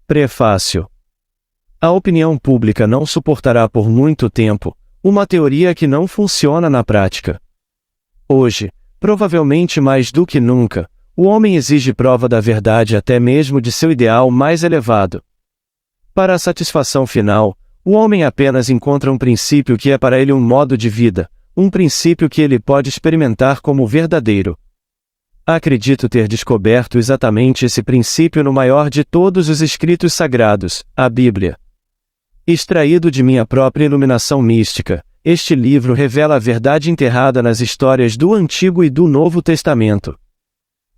Prefácio. A opinião pública não suportará por muito tempo uma teoria que não funciona na prática. Hoje, provavelmente mais do que nunca, o homem exige prova da verdade até mesmo de seu ideal mais elevado. Para a satisfação final, o homem apenas encontra um princípio que é para ele um modo de vida, um princípio que ele pode experimentar como verdadeiro. Acredito ter descoberto exatamente esse princípio no maior de todos os escritos sagrados, a Bíblia. Extraído de minha própria iluminação mística, este livro revela a verdade enterrada nas histórias do Antigo e do Novo Testamento.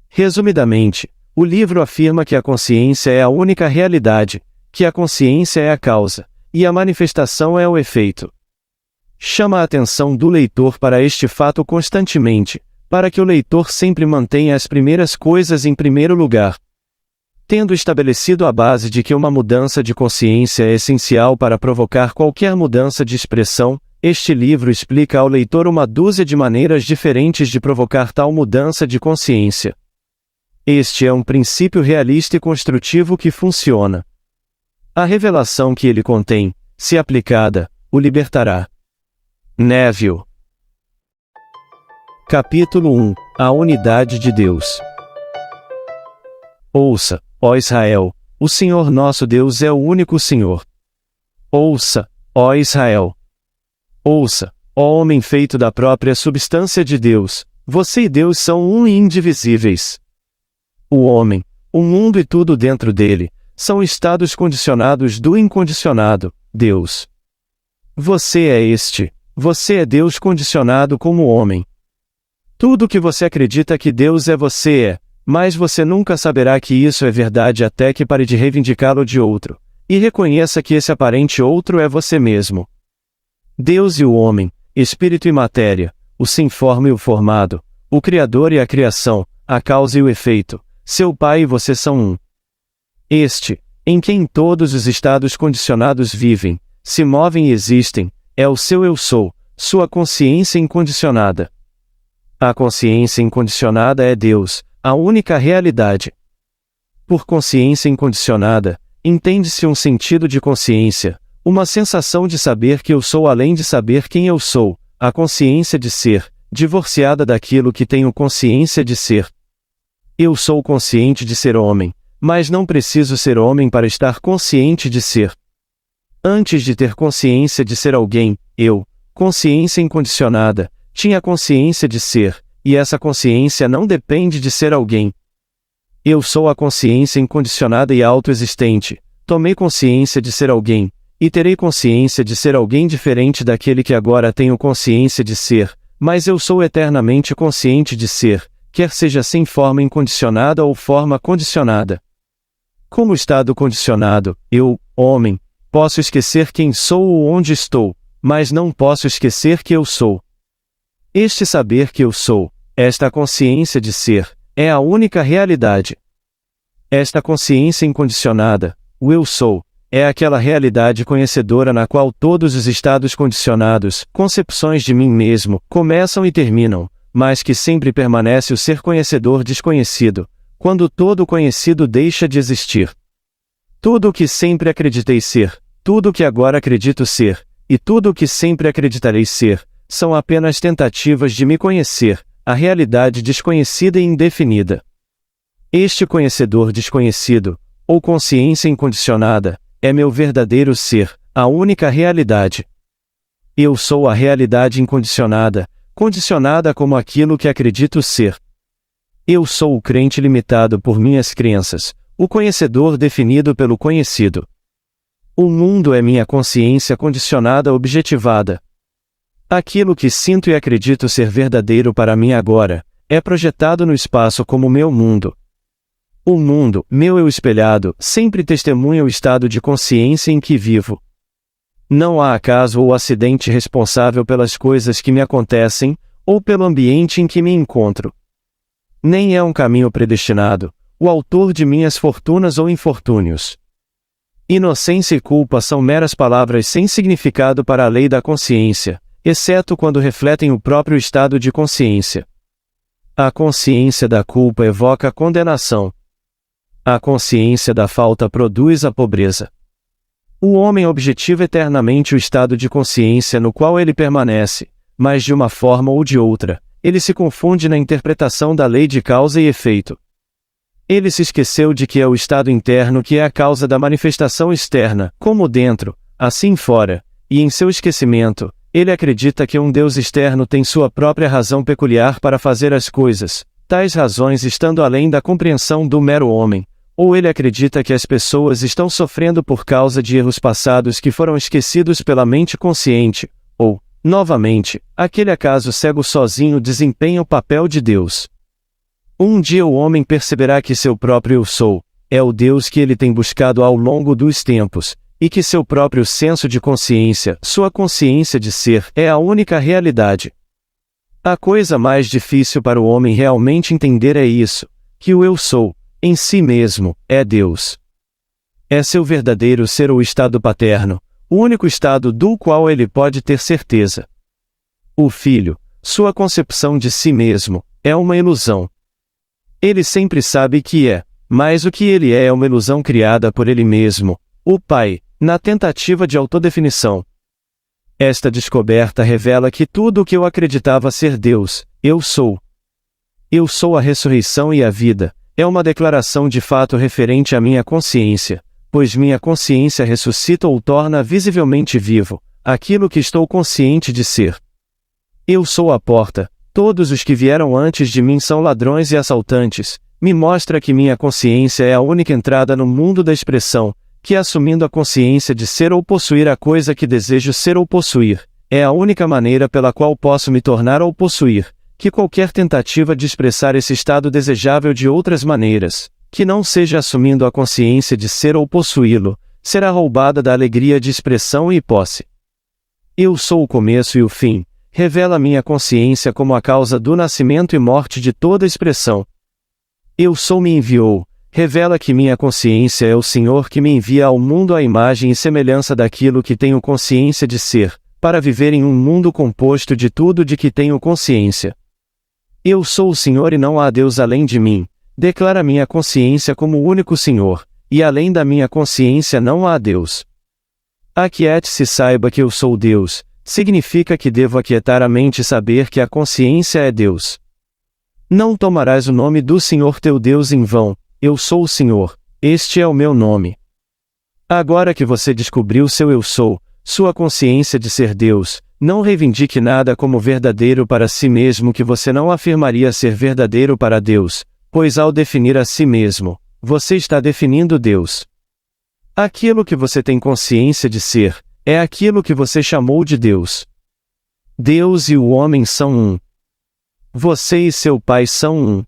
Resumidamente, o livro afirma que a consciência é a única realidade, que a consciência é a causa, e a manifestação é o efeito. Chama a atenção do leitor para este fato constantemente, para que o leitor sempre mantenha as primeiras coisas em primeiro lugar. Tendo estabelecido a base de que uma mudança de consciência é essencial para provocar qualquer mudança de expressão, este livro explica ao leitor uma dúzia de maneiras diferentes de provocar tal mudança de consciência. Este é um princípio realista e construtivo que funciona. A revelação que ele contém, se aplicada, o libertará. Neville. Capítulo 1 – A unidade de Deus. Ouça, ó Israel, o Senhor nosso Deus é o único Senhor. Ouça, ó Israel. Ouça, ó homem feito da própria substância de Deus, você e Deus são um e indivisíveis. O homem, o mundo e tudo dentro dele, são estados condicionados do incondicionado, Deus. Você é Deus condicionado como homem. Tudo que você acredita que Deus é você é, mas você nunca saberá que isso é verdade até que pare de reivindicá-lo de outro, e reconheça que esse aparente outro é você mesmo. Deus e o homem, espírito e matéria, o sem forma e o formado, o Criador e a criação, a causa e o efeito, seu Pai e você são um. Em quem todos os estados condicionados vivem, se movem e existem, é o seu eu sou, sua consciência incondicionada. A consciência incondicionada é Deus, a única realidade. Por consciência incondicionada, entende-se um sentido de consciência, uma sensação de saber que eu sou além de saber quem eu sou, a consciência de ser, divorciada daquilo que tenho consciência de ser. Eu sou consciente de ser homem, mas não preciso ser homem para estar consciente de ser. Antes de ter consciência de ser alguém, eu, consciência incondicionada, tinha consciência de ser, e essa consciência não depende de ser alguém. Eu sou a consciência incondicionada e autoexistente, tomei consciência de ser alguém, e terei consciência de ser alguém diferente daquele que agora tenho consciência de ser, mas eu sou eternamente consciente de ser, quer seja sem forma incondicionada ou forma condicionada. Como estado condicionado, eu, homem, posso esquecer quem sou ou onde estou, mas não posso esquecer que eu sou. Este saber que eu sou, esta consciência de ser, é a única realidade. Esta consciência incondicionada, o eu sou, é aquela realidade conhecedora na qual todos os estados condicionados, concepções de mim mesmo, começam e terminam, mas que sempre permanece o ser conhecedor desconhecido, quando todo o conhecido deixa de existir. Tudo o que sempre acreditei ser, tudo o que agora acredito ser, e tudo o que sempre acreditarei ser, são apenas tentativas de me conhecer, a realidade desconhecida e indefinida. Este conhecedor desconhecido, ou consciência incondicionada, é meu verdadeiro ser, a única realidade. Eu sou a realidade incondicionada, condicionada como aquilo que acredito ser. Eu sou o crente limitado por minhas crenças, o conhecedor definido pelo conhecido. O mundo é minha consciência condicionada objetivada. Aquilo que sinto e acredito ser verdadeiro para mim agora, é projetado no espaço como meu mundo. O mundo, meu eu espelhado, sempre testemunha o estado de consciência em que vivo. Não há acaso ou acidente responsável pelas coisas que me acontecem, ou pelo ambiente em que me encontro. Nem é um caminho predestinado, o autor de minhas fortunas ou infortúnios. Inocência e culpa são meras palavras sem significado para a lei da consciência, exceto quando refletem o próprio estado de consciência. A consciência da culpa evoca condenação. A consciência da falta produz a pobreza. O homem objetiva eternamente o estado de consciência no qual ele permanece, mas de uma forma ou de outra, ele se confunde na interpretação da lei de causa e efeito. Ele se esqueceu de que é o estado interno que é a causa da manifestação externa, como dentro, assim fora, e em seu esquecimento, ele acredita que um Deus externo tem sua própria razão peculiar para fazer as coisas, tais razões estando além da compreensão do mero homem, ou ele acredita que as pessoas estão sofrendo por causa de erros passados que foram esquecidos pela mente consciente, ou, novamente, aquele acaso cego sozinho desempenha o papel de Deus. Um dia o homem perceberá que seu próprio Eu Sou é o Deus que ele tem buscado ao longo dos tempos, e que seu próprio senso de consciência, sua consciência de ser, é a única realidade. A coisa mais difícil para o homem realmente entender é isso, que o Eu Sou, em si mesmo, é Deus. É seu verdadeiro ser ou estado paterno, o único estado do qual ele pode ter certeza. O Filho, sua concepção de si mesmo, é uma ilusão. Ele sempre sabe que é, mas o que ele é uma ilusão criada por ele mesmo, o Pai, na tentativa de autodefinição. Esta descoberta revela que tudo o que eu acreditava ser Deus, eu sou. Eu sou a ressurreição e a vida, é uma declaração de fato referente à minha consciência, pois minha consciência ressuscita ou torna visivelmente vivo aquilo que estou consciente de ser. Eu sou a porta, todos os que vieram antes de mim são ladrões e assaltantes, me mostra que minha consciência é a única entrada no mundo da expressão, que assumindo a consciência de ser ou possuir a coisa que desejo ser ou possuir, é a única maneira pela qual posso me tornar ou possuir, que qualquer tentativa de expressar esse estado desejável de outras maneiras, que não seja assumindo a consciência de ser ou possuí-lo, será roubada da alegria de expressão e posse. Eu sou o começo e o fim, revela minha consciência como a causa do nascimento e morte de toda expressão. Eu sou me enviou, revela que minha consciência é o Senhor que me envia ao mundo à imagem e semelhança daquilo que tenho consciência de ser, para viver em um mundo composto de tudo de que tenho consciência. Eu sou o Senhor e não há Deus além de mim, declara minha consciência como o único Senhor, e além da minha consciência não há Deus. Aquiete-se e saiba que eu sou Deus, significa que devo aquietar a mente e saber que a consciência é Deus. Não tomarás o nome do Senhor teu Deus em vão, eu sou o Senhor, este é o meu nome. Agora que você descobriu seu eu sou, sua consciência de ser Deus, não reivindique nada como verdadeiro para si mesmo que você não afirmaria ser verdadeiro para Deus, pois ao definir a si mesmo, você está definindo Deus. Aquilo que você tem consciência de ser, é aquilo que você chamou de Deus. Deus e o homem são um. Você e seu Pai são um.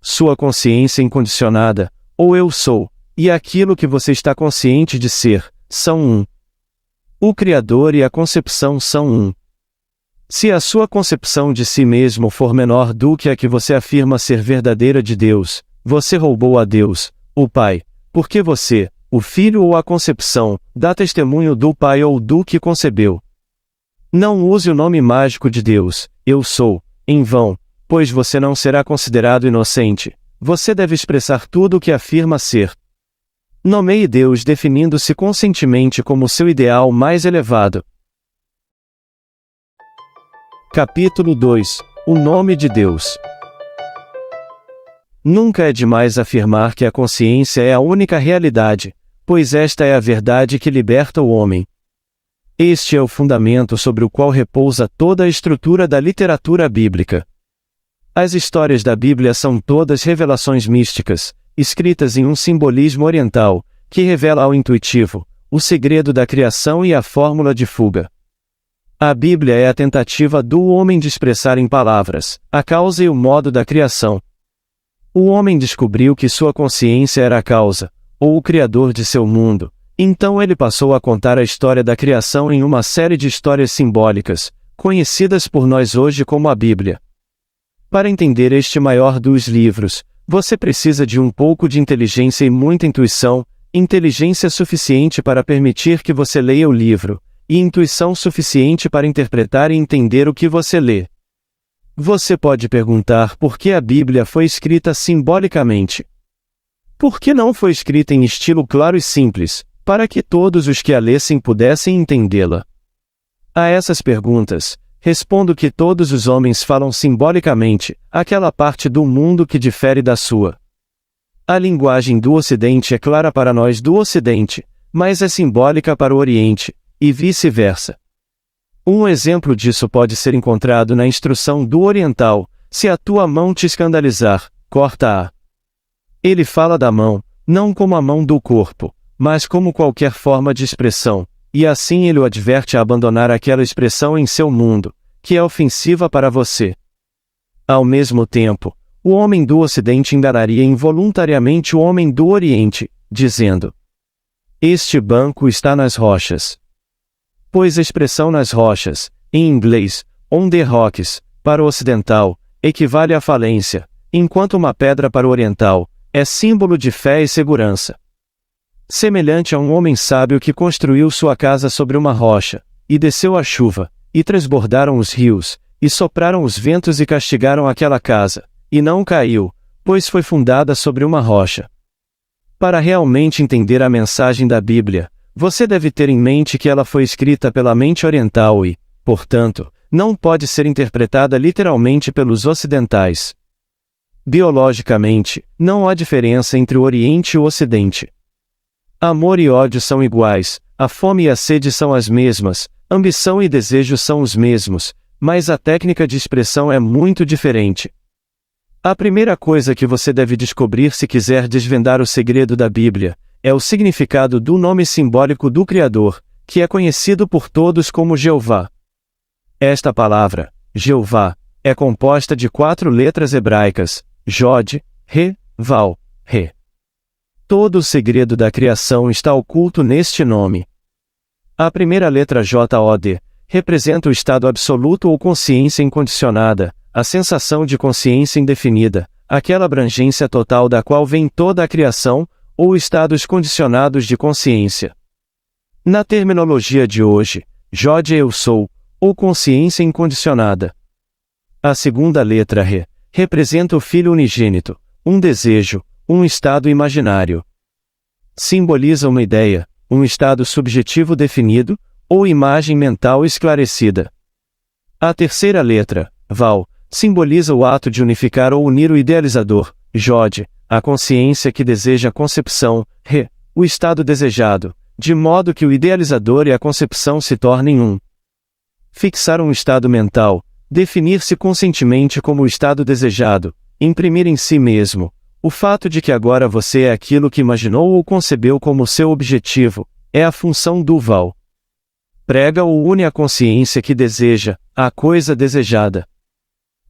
Sua consciência incondicionada, ou eu sou, e aquilo que você está consciente de ser, são um. O Criador e a concepção são um. Se a sua concepção de si mesmo for menor do que a que você afirma ser verdadeira de Deus, você roubou a Deus, o Pai, porque você, o Filho ou a concepção, dá testemunho do Pai ou do que concebeu. Não use o nome mágico de Deus, eu sou, em vão, pois você não será considerado inocente. Você deve expressar tudo o que afirma ser. Nomeie Deus definindo-se conscientemente como seu ideal mais elevado. Capítulo 2 – O nome de Deus. Nunca é demais afirmar que a consciência é a única realidade, pois esta é a verdade que liberta o homem. Este é o fundamento sobre o qual repousa toda a estrutura da literatura bíblica. As histórias da Bíblia são todas revelações místicas, escritas em um simbolismo oriental, que revela ao intuitivo o segredo da criação e a fórmula de fuga. A Bíblia é a tentativa do homem de expressar em palavras a causa e o modo da criação. O homem descobriu que sua consciência era a causa, ou o criador de seu mundo, então ele passou a contar a história da criação em uma série de histórias simbólicas, conhecidas por nós hoje como a Bíblia. Para entender este maior dos livros, você precisa de um pouco de inteligência e muita intuição, inteligência suficiente para permitir que você leia o livro, e intuição suficiente para interpretar e entender o que você lê. Você pode perguntar por que a Bíblia foi escrita simbolicamente. Por que não foi escrita em estilo claro e simples, para que todos os que a lessem pudessem entendê-la? A essas perguntas, respondo que todos os homens falam simbolicamente, aquela parte do mundo que difere da sua. A linguagem do Ocidente é clara para nós do Ocidente, mas é simbólica para o Oriente, e vice-versa. Um exemplo disso pode ser encontrado na instrução do oriental: se a tua mão te escandalizar, corta-a. Ele fala da mão, não como a mão do corpo, mas como qualquer forma de expressão, e assim ele o adverte a abandonar aquela expressão em seu mundo, que é ofensiva para você. Ao mesmo tempo, o homem do Ocidente enganaria involuntariamente o homem do Oriente, dizendo: este banco está nas rochas. Pois a expressão nas rochas, em inglês, on the rocks, para o ocidental, equivale à falência, enquanto uma pedra para o oriental, é símbolo de fé e segurança. Semelhante a um homem sábio que construiu sua casa sobre uma rocha, e desceu a chuva, e transbordaram os rios, e sopraram os ventos e castigaram aquela casa, e não caiu, pois foi fundada sobre uma rocha. Para realmente entender a mensagem da Bíblia, você deve ter em mente que ela foi escrita pela mente oriental e, portanto, não pode ser interpretada literalmente pelos ocidentais. Biologicamente, não há diferença entre o Oriente e o Ocidente. Amor e ódio são iguais, a fome e a sede são as mesmas, ambição e desejo são os mesmos, mas a técnica de expressão é muito diferente. A primeira coisa que você deve descobrir se quiser desvendar o segredo da Bíblia é o significado do nome simbólico do Criador, que é conhecido por todos como Jeová. Esta palavra, Jeová, é composta de 4 letras hebraicas, Jod, Re, Val, Re. Todo o segredo da criação está oculto neste nome. A primeira letra Jod representa o estado absoluto ou consciência incondicionada, a sensação de consciência indefinida, aquela abrangência total da qual vem toda a criação, ou estados condicionados de consciência. Na terminologia de hoje, Jod é eu sou, ou consciência incondicionada. A segunda letra Re representa o Filho unigênito, um desejo, um estado imaginário. Simboliza uma ideia, um estado subjetivo definido, ou imagem mental esclarecida. A terceira letra, Val, simboliza o ato de unificar ou unir o idealizador, Jod, a consciência que deseja a concepção, Re, o estado desejado, de modo que o idealizador e a concepção se tornem um. Fixar um estado mental, definir-se conscientemente como o estado desejado, imprimir em si mesmo, o fato de que agora você é aquilo que imaginou ou concebeu como seu objetivo, é a função do Val. Prega ou une a consciência que deseja, a coisa desejada.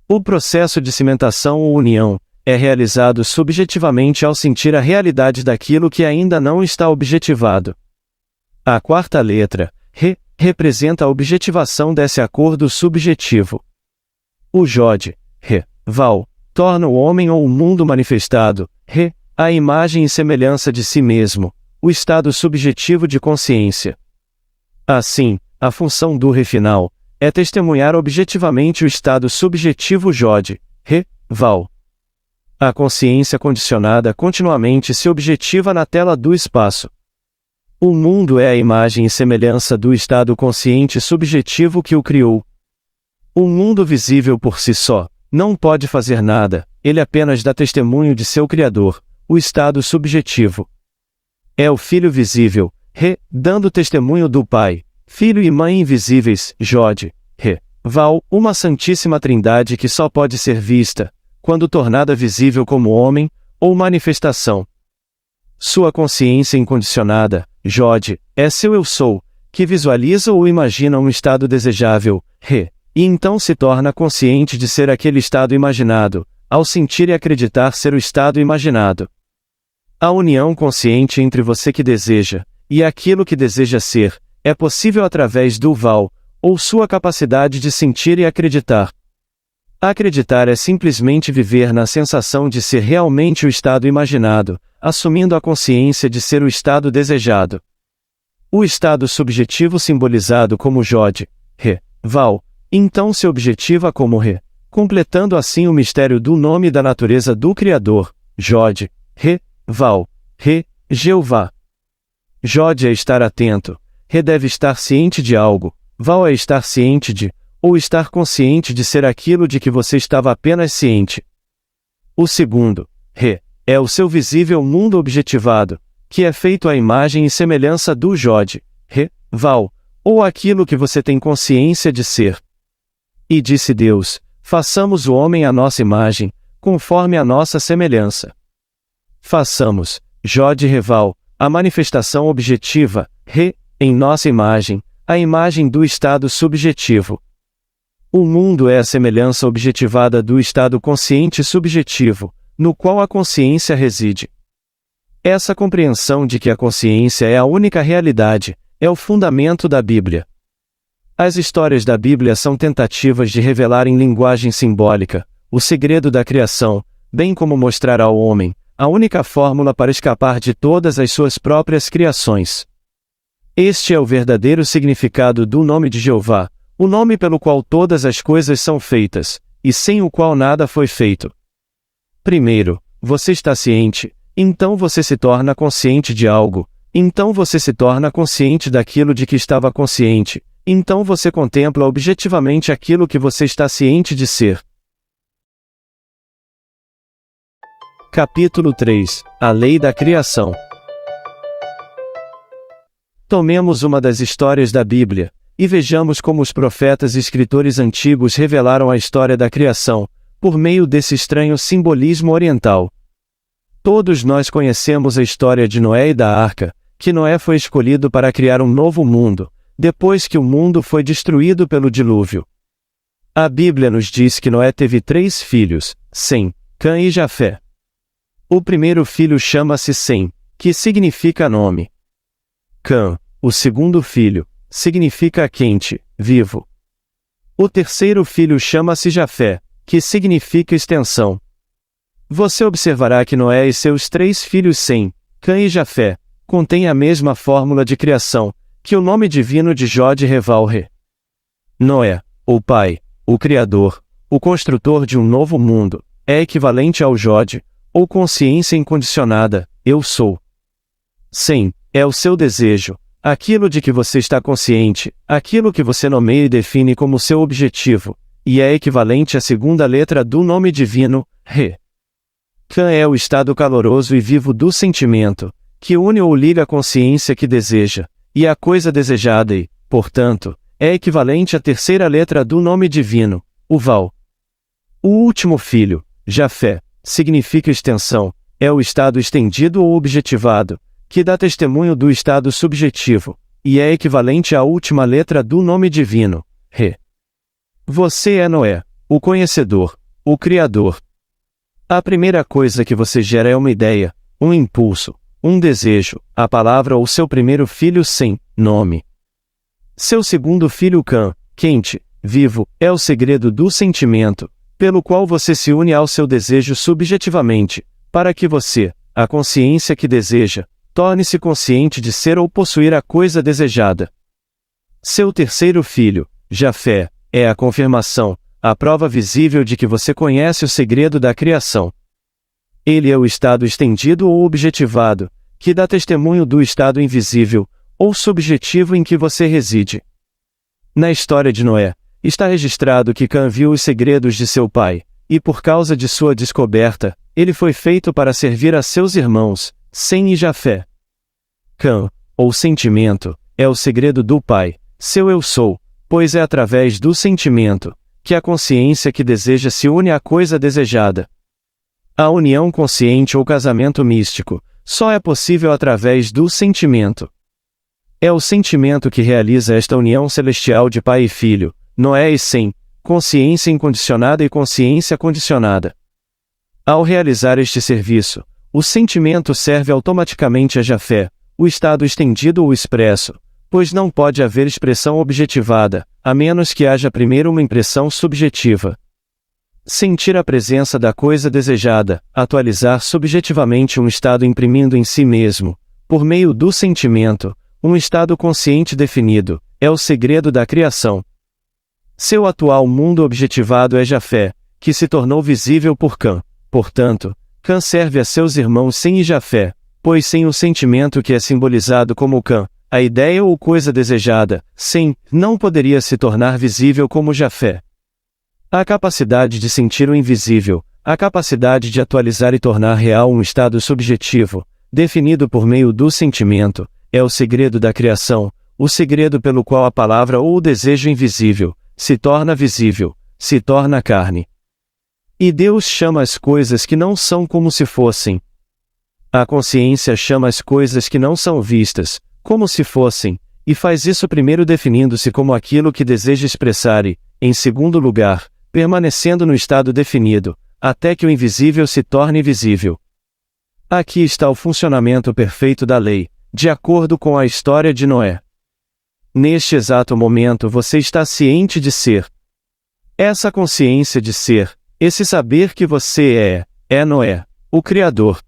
O processo de cimentação ou união é realizado subjetivamente ao sentir a realidade daquilo que ainda não está objetivado. A quarta letra, Re, representa a objetivação desse acordo subjetivo. O Jod, Re, Val, torna o homem ou o mundo manifestado, Re, a imagem e semelhança de si mesmo, o estado subjetivo de consciência. Assim, a função do Re final é testemunhar objetivamente o estado subjetivo Jod, Re, Val. A consciência condicionada continuamente se objetiva na tela do espaço. O mundo é a imagem e semelhança do estado consciente subjetivo que o criou. O mundo visível por si só não pode fazer nada, ele apenas dá testemunho de seu Criador, o estado subjetivo. É o Filho visível, Re, dando testemunho do Pai, Filho e Mãe invisíveis, Jod, Re, Val, uma Santíssima Trindade que só pode ser vista, quando tornada visível como homem, ou manifestação. Sua consciência incondicionada, Jod, é seu eu sou, que visualiza ou imagina um estado desejável, Re, e então se torna consciente de ser aquele estado imaginado, ao sentir e acreditar ser o estado imaginado. A união consciente entre você que deseja, e aquilo que deseja ser, é possível através do Val, ou sua capacidade de sentir e acreditar. Acreditar é simplesmente viver na sensação de ser realmente o estado imaginado, assumindo a consciência de ser o estado desejado. O estado subjetivo simbolizado como Jod, Re, Val, então se objetiva como Re, completando assim o mistério do nome e da natureza do Criador, Jod, Re, Val, Re, Jeová. Jod é estar atento, Re deve estar ciente de algo, Val é estar ciente de, ou estar consciente de ser aquilo de que você estava apenas ciente. O segundo, Re, é o seu visível mundo objetivado, que é feito à imagem e semelhança do Jod, Re, Val, ou aquilo que você tem consciência de ser. E disse Deus, façamos o homem à nossa imagem, conforme a nossa semelhança. Façamos, Jod e Reval, a manifestação objetiva, Re, em nossa imagem, a imagem do estado subjetivo. O mundo é a semelhança objetivada do estado consciente subjetivo, no qual a consciência reside. Essa compreensão de que a consciência é a única realidade, é o fundamento da Bíblia. As histórias da Bíblia são tentativas de revelar em linguagem simbólica o segredo da criação, bem como mostrar ao homem a única fórmula para escapar de todas as suas próprias criações. Este é o verdadeiro significado do nome de Jeová, o nome pelo qual todas as coisas são feitas, e sem o qual nada foi feito. Primeiro, você está ciente, então você se torna consciente de algo, então você se torna consciente daquilo de que estava consciente, então você contempla objetivamente aquilo que você está ciente de ser. Capítulo 3 – A Lei da Criação. Tomemos uma das histórias da Bíblia, e vejamos como os profetas e escritores antigos revelaram a história da criação, por meio desse estranho simbolismo oriental. Todos nós conhecemos a história de Noé e da Arca, que Noé foi escolhido para criar um novo mundo, depois que o mundo foi destruído pelo dilúvio. A Bíblia nos diz que Noé teve 3 filhos, Sem, Cã e Jafé. O primeiro filho chama-se Sem, que significa nome. Cã, o segundo filho, significa quente, vivo. O terceiro filho chama-se Jafé, que significa extensão. Você observará que Noé e seus 3 filhos Sem, Cã e Jafé, contêm a mesma fórmula de criação, que o nome divino de Jod e Reval Re. Noé, o pai, o criador, o construtor de um novo mundo, é equivalente ao Jod, ou consciência incondicionada, eu sou. Sem, é o seu desejo, aquilo de que você está consciente, aquilo que você nomeia e define como seu objetivo, e é equivalente à segunda letra do nome divino, Re. Cã é o estado caloroso e vivo do sentimento, que une ou liga a consciência que deseja, e a coisa desejada e, portanto, é equivalente à terceira letra do nome divino, o Val. O último filho, Jafé, significa extensão, é o estado estendido ou objetivado, que dá testemunho do estado subjetivo, e é equivalente à última letra do nome divino, Re. Você é Noé, o conhecedor, o criador. A primeira coisa que você gera é uma ideia, um impulso, um desejo, a palavra ou seu primeiro filho Sem, nome. Seu segundo filho Cã, quente, vivo, é o segredo do sentimento, pelo qual você se une ao seu desejo subjetivamente, para que você, a consciência que deseja, torne-se consciente de ser ou possuir a coisa desejada. Seu terceiro filho, Jafé, é a confirmação, a prova visível de que você conhece o segredo da criação. Ele é o estado estendido ou objetivado, que dá testemunho do estado invisível, ou subjetivo em que você reside. Na história de Noé, está registrado que Cã viu os segredos de seu pai, e por causa de sua descoberta, ele foi feito para servir a seus irmãos, Sem e Jafé. Cã, ou sentimento, é o segredo do pai, seu eu sou, pois é através do sentimento, que a consciência que deseja se une à coisa desejada. A união consciente ou casamento místico, só é possível através do sentimento. É o sentimento que realiza esta união celestial de pai e filho, Noé e Sem, consciência incondicionada e consciência condicionada. Ao realizar este serviço, o sentimento serve automaticamente a Jafé, o estado estendido ou expresso, pois não pode haver expressão objetivada, a menos que haja primeiro uma impressão subjetiva. Sentir a presença da coisa desejada, atualizar subjetivamente um estado imprimindo em si mesmo, por meio do sentimento, um estado consciente definido, é o segredo da criação. Seu atual mundo objetivado é Jafé, que se tornou visível por Cã. Portanto, Cã serve a seus irmãos Sem e Jafé, pois sem o sentimento que é simbolizado como Cã, a ideia ou coisa desejada, Sem, não poderia se tornar visível como Jafé. A capacidade de sentir o invisível, a capacidade de atualizar e tornar real um estado subjetivo, definido por meio do sentimento, é o segredo da criação, o segredo pelo qual a palavra ou o desejo invisível se torna visível, se torna carne. E Deus chama as coisas que não são como se fossem. A consciência chama as coisas que não são vistas, como se fossem, e faz isso primeiro definindo-se como aquilo que deseja expressar e, em segundo lugar, permanecendo no estado definido, até que o invisível se torne visível. Aqui está o funcionamento perfeito da lei, de acordo com a história de Noé. Neste exato momento você está ciente de ser. Essa consciência de ser, esse saber que você é Noé, o Criador.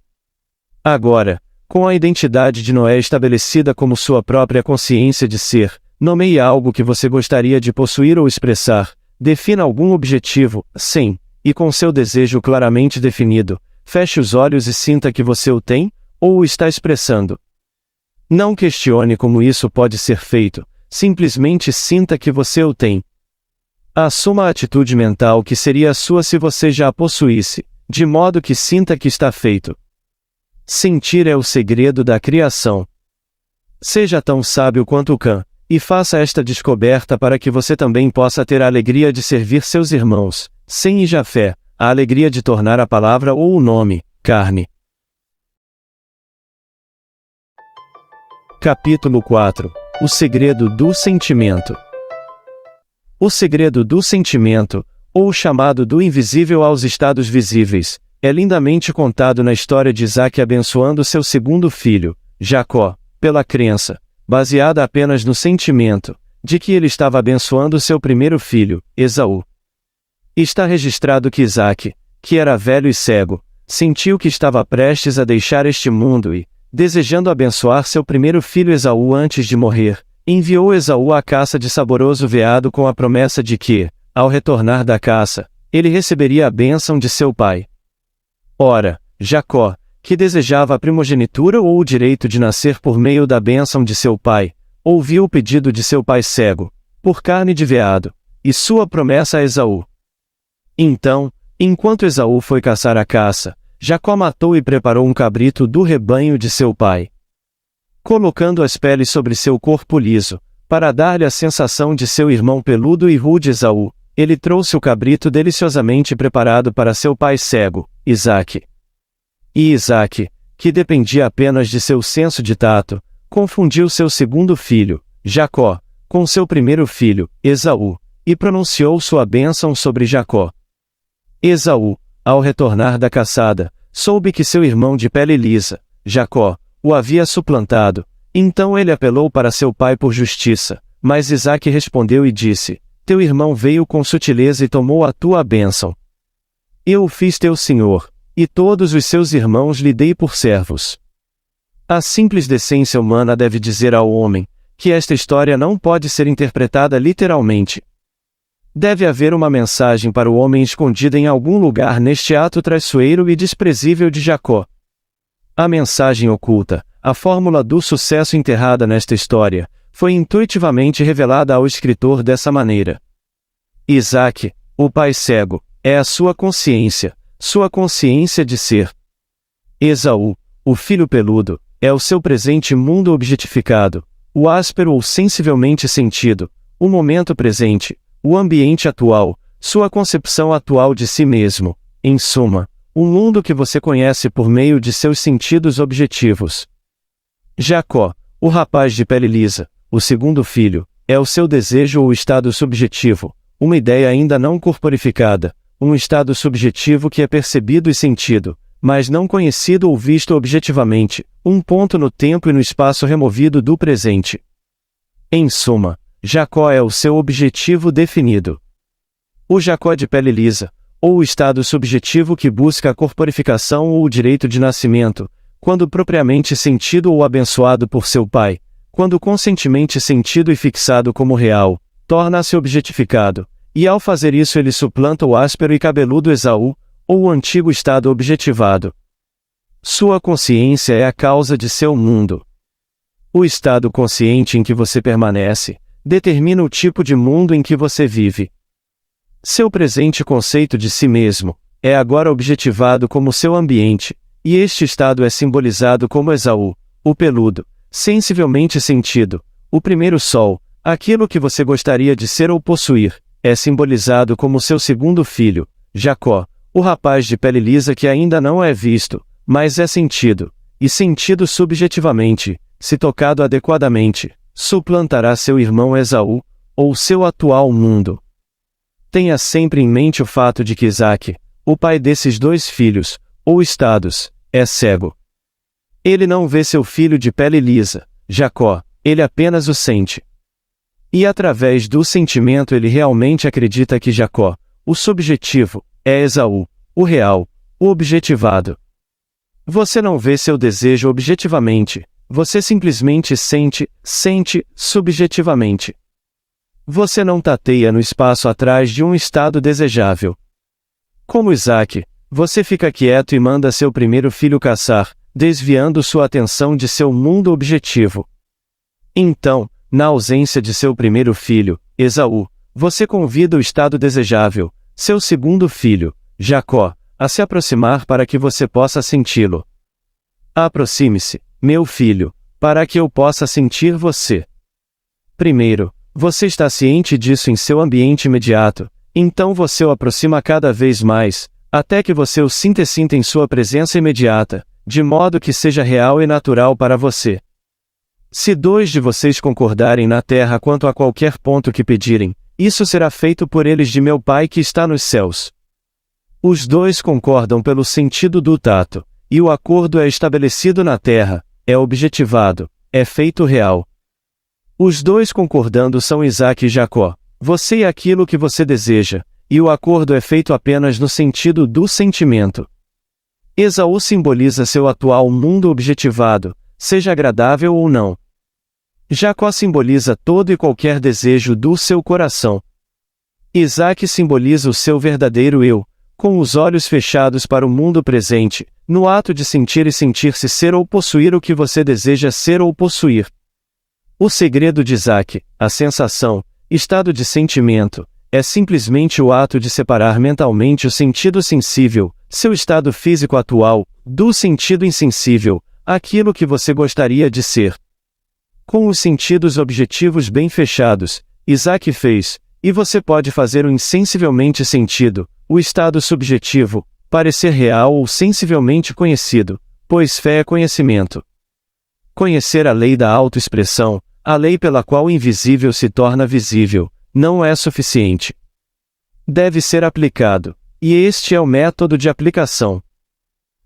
Agora, com a identidade de Noé estabelecida como sua própria consciência de ser, nomeie algo que você gostaria de possuir ou expressar, defina algum objetivo, sim, e com seu desejo claramente definido, feche os olhos e sinta que você o tem, ou o está expressando. Não questione como isso pode ser feito, simplesmente sinta que você o tem. Assuma a atitude mental que seria a sua se você já a possuísse, de modo que sinta que está feito. Sentir é o segredo da criação. Seja tão sábio quanto Cã, e faça esta descoberta para que você também possa ter a alegria de servir seus irmãos, Sem e Jafé, a alegria de tornar a palavra ou o nome, carne. Capítulo 4. O segredo do sentimento. O segredo do sentimento, ou o chamado do invisível aos estados visíveis, é lindamente contado na história de Isaac abençoando seu segundo filho, Jacó, pela crença, baseada apenas no sentimento, de que ele estava abençoando seu primeiro filho, Esaú. Está registrado que Isaac, que era velho e cego, sentiu que estava prestes a deixar este mundo e, desejando abençoar seu primeiro filho Esaú antes de morrer, enviou Esaú à caça de saboroso veado com a promessa de que, ao retornar da caça, ele receberia a bênção de seu pai. Ora, Jacó, que desejava a primogenitura ou o direito de nascer por meio da bênção de seu pai, ouviu o pedido de seu pai cego, por carne de veado, e sua promessa a Esaú. Então, enquanto Esaú foi caçar a caça, Jacó matou e preparou um cabrito do rebanho de seu pai. Colocando as peles sobre seu corpo liso, para dar-lhe a sensação de seu irmão peludo e rude Esaú, ele trouxe o cabrito deliciosamente preparado para seu pai cego, Isaque. E Isaque, que dependia apenas de seu senso de tato, confundiu seu segundo filho, Jacó, com seu primeiro filho, Esaú, e pronunciou sua bênção sobre Jacó. Esaú, ao retornar da caçada, soube que seu irmão de pele lisa, Jacó, o havia suplantado, então ele apelou para seu pai por justiça, mas Isaque respondeu e disse: Teu irmão veio com sutileza e tomou a tua bênção. Eu o fiz teu senhor, e todos os seus irmãos lhe dei por servos. A simples decência humana deve dizer ao homem, que esta história não pode ser interpretada literalmente. Deve haver uma mensagem para o homem escondida em algum lugar neste ato traiçoeiro e desprezível de Jacó. A mensagem oculta, a fórmula do sucesso enterrada nesta história, foi intuitivamente revelada ao escritor dessa maneira. Isaque, o pai cego, é a sua consciência de ser. Esaú, o filho peludo, é o seu presente mundo objetificado, o áspero ou sensivelmente sentido, o momento presente, o ambiente atual, sua concepção atual de si mesmo, em suma, o mundo que você conhece por meio de seus sentidos objetivos. Jacó, o rapaz de pele lisa, o segundo filho, é o seu desejo ou estado subjetivo, uma ideia ainda não corporificada, um estado subjetivo que é percebido e sentido, mas não conhecido ou visto objetivamente, um ponto no tempo e no espaço removido do presente. Em suma, Jacó é o seu objetivo definido. O Jacó de pele lisa, ou o estado subjetivo que busca a corporificação ou o direito de nascimento, quando propriamente sentido ou abençoado por seu pai, quando conscientemente sentido e fixado como real, torna-se objetificado, e ao fazer isso ele suplanta o áspero e cabeludo Esaú, ou o antigo estado objetivado, Sua consciência é a causa de seu mundo. O estado consciente em que você permanece determina o tipo de mundo em que você vive. Seu presente conceito de si mesmo é agora objetivado como seu ambiente, e este estado é simbolizado como Esaú, o peludo, sensivelmente sentido, o primeiro sol, aquilo que você gostaria de ser ou possuir, é simbolizado como seu segundo filho, Jacó, o rapaz de pele lisa que ainda não é visto, mas é sentido, e sentido subjetivamente, se tocado adequadamente, suplantará seu irmão Esaú, ou seu atual mundo. Tenha sempre em mente o fato de que Isaac, o pai desses dois filhos, ou estados, é cego. Ele não vê seu filho de pele lisa, Jacó, ele apenas o sente. E através do sentimento ele realmente acredita que Jacó, o subjetivo, é Esaú, o real, o objetivado. Você não vê seu desejo objetivamente, você simplesmente sente subjetivamente. Você não tateia no espaço atrás de um estado desejável. Como Isaac, você fica quieto e manda seu primeiro filho caçar, desviando sua atenção de seu mundo objetivo. Então, na ausência de seu primeiro filho, Esaú, você convida o estado desejável, seu segundo filho, Jacó, a se aproximar para que você possa senti-lo. Aproxime-se, meu filho, para que eu possa sentir você. Primeiro, você está ciente disso em seu ambiente imediato, então você o aproxima cada vez mais, até que você o sinta em sua presença imediata, de modo que seja real e natural para você. Se dois de vocês concordarem na terra quanto a qualquer ponto que pedirem, isso será feito por eles de meu Pai que está nos céus. Os dois concordam pelo sentido do tato, e o acordo é estabelecido na terra, é objetivado, é feito real. Os dois concordando são Isaac e Jacó, você e aquilo que você deseja, e o acordo é feito apenas no sentido do sentimento. Esaú simboliza seu atual mundo objetivado, seja agradável ou não. Jacó simboliza todo e qualquer desejo do seu coração. Isaac simboliza o seu verdadeiro eu, com os olhos fechados para o mundo presente, no ato de sentir e sentir-se ser ou possuir o que você deseja ser ou possuir. O segredo de Isaac, a sensação, estado de sentimento, é simplesmente o ato de separar mentalmente o sentido sensível, seu estado físico atual, do sentido insensível, aquilo que você gostaria de ser. Com os sentidos objetivos bem fechados, Isaac fez, e você pode fazer o insensivelmente sentido, o estado subjetivo, parecer real ou sensivelmente conhecido, pois fé é conhecimento. Conhecer a lei da autoexpressão, a lei pela qual o invisível se torna visível, não é suficiente. Deve ser aplicado, e este é o método de aplicação.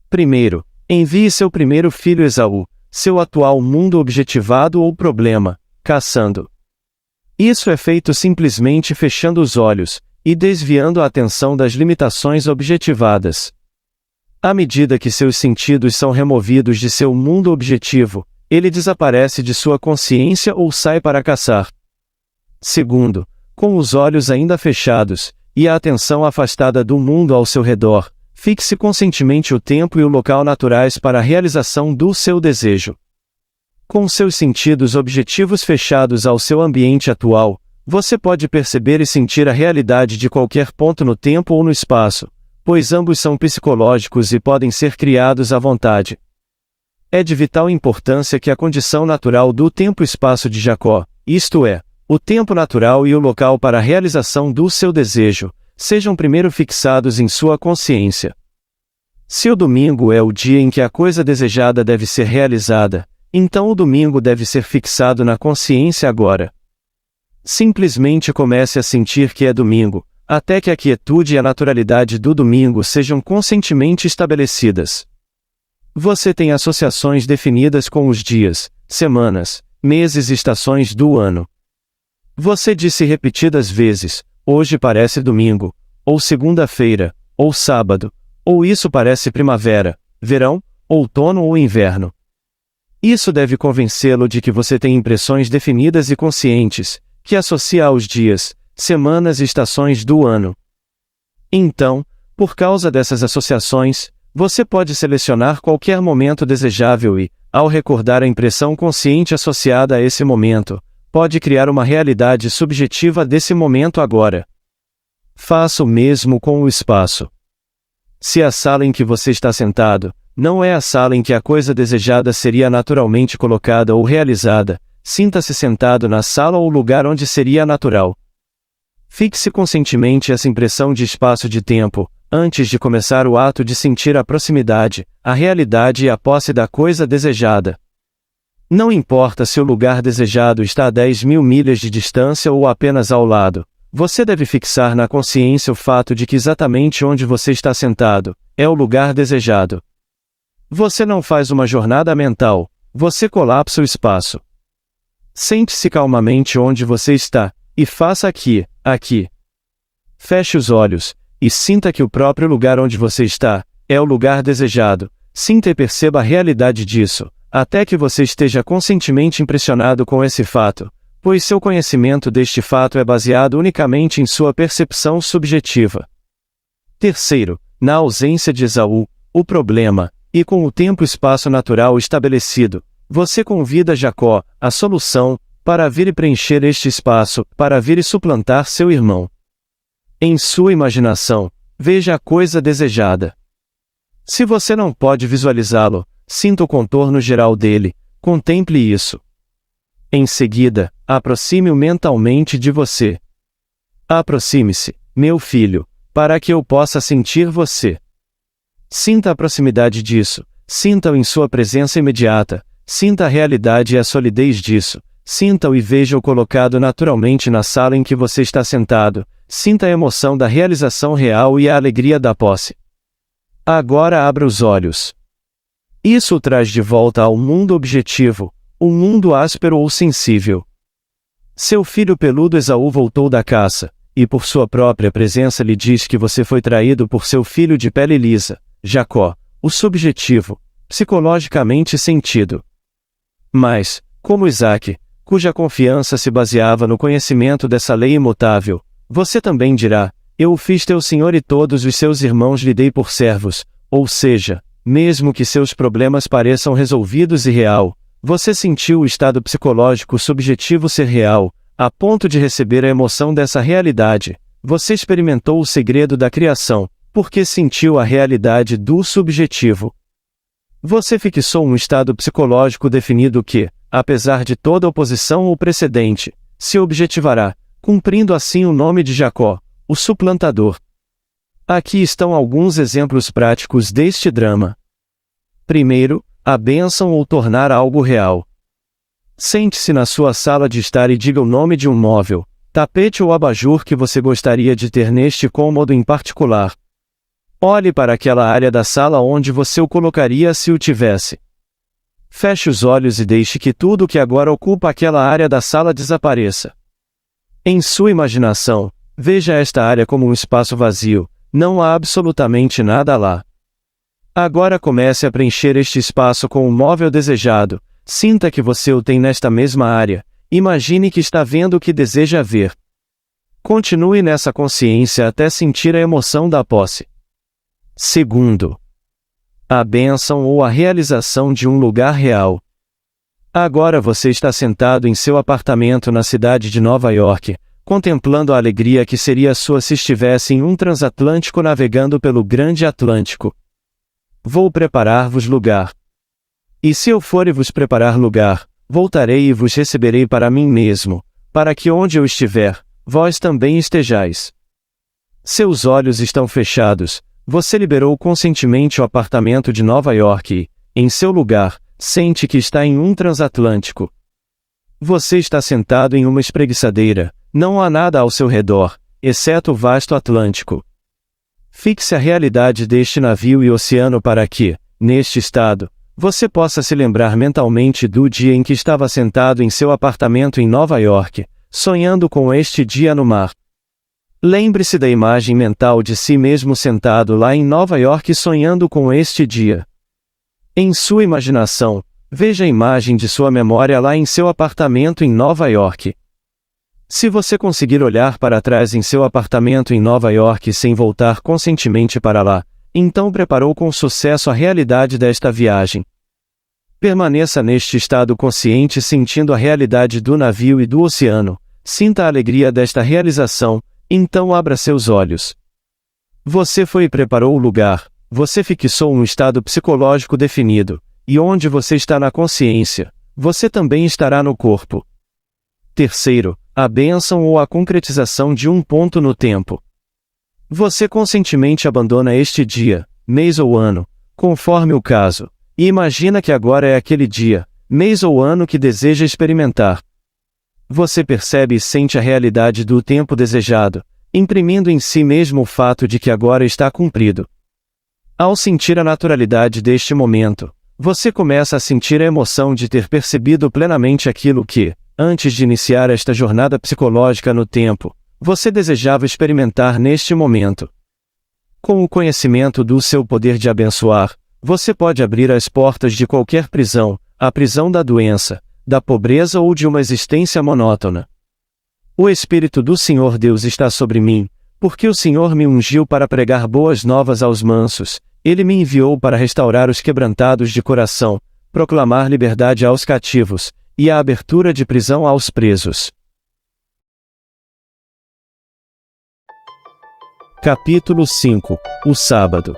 Primeiro, envie seu primeiro filho Esaú, seu atual mundo objetivado ou problema, caçando. Isso é feito simplesmente fechando os olhos, e desviando a atenção das limitações objetivadas. À medida que seus sentidos são removidos de seu mundo objetivo, ele desaparece de sua consciência ou sai para caçar. Segundo, com os olhos ainda fechados, e a atenção afastada do mundo ao seu redor, fixe conscientemente o tempo e o local naturais para a realização do seu desejo. Com seus sentidos objetivos fechados ao seu ambiente atual, você pode perceber e sentir a realidade de qualquer ponto no tempo ou no espaço, pois ambos são psicológicos e podem ser criados à vontade. É de vital importância que a condição natural do tempo-espaço de Jacó, isto é, o tempo natural e o local para a realização do seu desejo, sejam primeiro fixados em sua consciência. Se o domingo é o dia em que a coisa desejada deve ser realizada, então o domingo deve ser fixado na consciência agora. Simplesmente comece a sentir que é domingo, até que a quietude e a naturalidade do domingo sejam conscientemente estabelecidas. Você tem associações definidas com os dias, semanas, meses e estações do ano. Você disse repetidas vezes, hoje parece domingo, ou segunda-feira, ou sábado, ou isso parece primavera, verão, outono ou inverno. Isso deve convencê-lo de que você tem impressões definidas e conscientes, que associa aos dias, semanas e estações do ano. Então, por causa dessas associações, Você pode selecionar qualquer momento desejável e, ao recordar a impressão consciente associada a esse momento, pode criar uma realidade subjetiva desse momento agora. Faça o mesmo com o espaço. Se a sala em que você está sentado não é a sala em que a coisa desejada seria naturalmente colocada ou realizada, sinta-se sentado na sala ou lugar onde seria natural. Fixe conscientemente essa impressão de espaço de tempo, antes de começar o ato de sentir a proximidade, a realidade e a posse da coisa desejada. Não importa se o lugar desejado está a 10.000 milhas de distância ou apenas ao lado, você deve fixar na consciência o fato de que exatamente onde você está sentado, é o lugar desejado. Você não faz uma jornada mental, você colapsa o espaço. Sente-se calmamente onde você está, e faça aqui. Feche os olhos, e sinta que o próprio lugar onde você está, é o lugar desejado. Sinta e perceba a realidade disso, até que você esteja conscientemente impressionado com esse fato, pois seu conhecimento deste fato é baseado unicamente em sua percepção subjetiva. Terceiro, na ausência de Esaú, o problema, e com o tempo-espaço natural estabelecido, você convida Jacó, a solução, para vir e preencher este espaço, para vir e suplantar seu irmão. Em sua imaginação, veja a coisa desejada. Se você não pode visualizá-lo, sinta o contorno geral dele, contemple isso. Em seguida, aproxime-o mentalmente de você. Aproxime-se, meu filho, para que eu possa sentir você. Sinta a proximidade disso, sinta-o em sua presença imediata, sinta a realidade e a solidez disso, sinta-o e veja-o colocado naturalmente na sala em que você está sentado, sinta a emoção da realização real e a alegria da posse. Agora abra os olhos. Isso o traz de volta ao mundo objetivo, o mundo áspero ou sensível. Seu filho peludo Esaú voltou da caça, e por sua própria presença lhe diz que você foi traído por seu filho de pele lisa, Jacó, o subjetivo, psicologicamente sentido. Mas, como Isaque, cuja confiança se baseava no conhecimento dessa lei imutável, você também dirá, eu o fiz teu senhor e todos os seus irmãos lhe dei por servos, ou seja, mesmo que seus problemas pareçam resolvidos e real, você sentiu o estado psicológico subjetivo ser real, a ponto de receber a emoção dessa realidade, você experimentou o segredo da criação, porque sentiu a realidade do subjetivo. Você fixou um estado psicológico definido que, apesar de toda oposição ou precedente, se objetivará, cumprindo assim o nome de Jacó, o suplantador. Aqui estão alguns exemplos práticos deste drama. Primeiro, a bênção ou tornar algo real. Sente-se na sua sala de estar e diga o nome de um móvel, tapete ou abajur que você gostaria de ter neste cômodo em particular. Olhe para aquela área da sala onde você o colocaria se o tivesse. Feche os olhos e deixe que tudo que agora ocupa aquela área da sala desapareça. Em sua imaginação, veja esta área como um espaço vazio, não há absolutamente nada lá. Agora comece a preencher este espaço com o móvel desejado, sinta que você o tem nesta mesma área, imagine que está vendo o que deseja ver. Continue nessa consciência até sentir a emoção da posse. Segundo, a bênção ou a realização de um lugar real. Agora você está sentado em seu apartamento na cidade de Nova York, contemplando a alegria que seria sua se estivesse em um transatlântico navegando pelo Grande Atlântico. Vou preparar-vos lugar. E se eu for e vos preparar lugar, voltarei e vos receberei para mim mesmo, para que onde eu estiver, vós também estejais. Seus olhos estão fechados. Você liberou conscientemente o apartamento de Nova York e, em seu lugar, sente que está em um transatlântico. Você está sentado em uma espreguiçadeira, não há nada ao seu redor, exceto o vasto Atlântico. Fixe a realidade deste navio e oceano para que, neste estado, você possa se lembrar mentalmente do dia em que estava sentado em seu apartamento em Nova York, sonhando com este dia no mar. Lembre-se da imagem mental de si mesmo sentado lá em Nova York sonhando com este dia. Em sua imaginação, veja a imagem de sua memória lá em seu apartamento em Nova York. Se você conseguir olhar para trás em seu apartamento em Nova York sem voltar conscientemente para lá, então preparou com sucesso a realidade desta viagem. Permaneça neste estado consciente sentindo a realidade do navio e do oceano, sinta a alegria desta realização, então abra seus olhos. Você foi e preparou o lugar, você fixou um estado psicológico definido, e onde você está na consciência, você também estará no corpo. Terceiro, a bênção ou a concretização de um ponto no tempo. Você conscientemente abandona este dia, mês ou ano, conforme o caso, e imagina que agora é aquele dia, mês ou ano que deseja experimentar. Você percebe e sente a realidade do tempo desejado, imprimindo em si mesmo o fato de que agora está cumprido. Ao sentir a naturalidade deste momento, você começa a sentir a emoção de ter percebido plenamente aquilo que, antes de iniciar esta jornada psicológica no tempo, você desejava experimentar neste momento. Com o conhecimento do seu poder de abençoar, você pode abrir as portas de qualquer prisão, a prisão da doença, da pobreza ou de uma existência monótona. O Espírito do Senhor Deus está sobre mim, porque o Senhor me ungiu para pregar boas novas aos mansos, Ele me enviou para restaurar os quebrantados de coração, proclamar liberdade aos cativos, e a abertura de prisão aos presos. Capítulo 5 – O Sábado.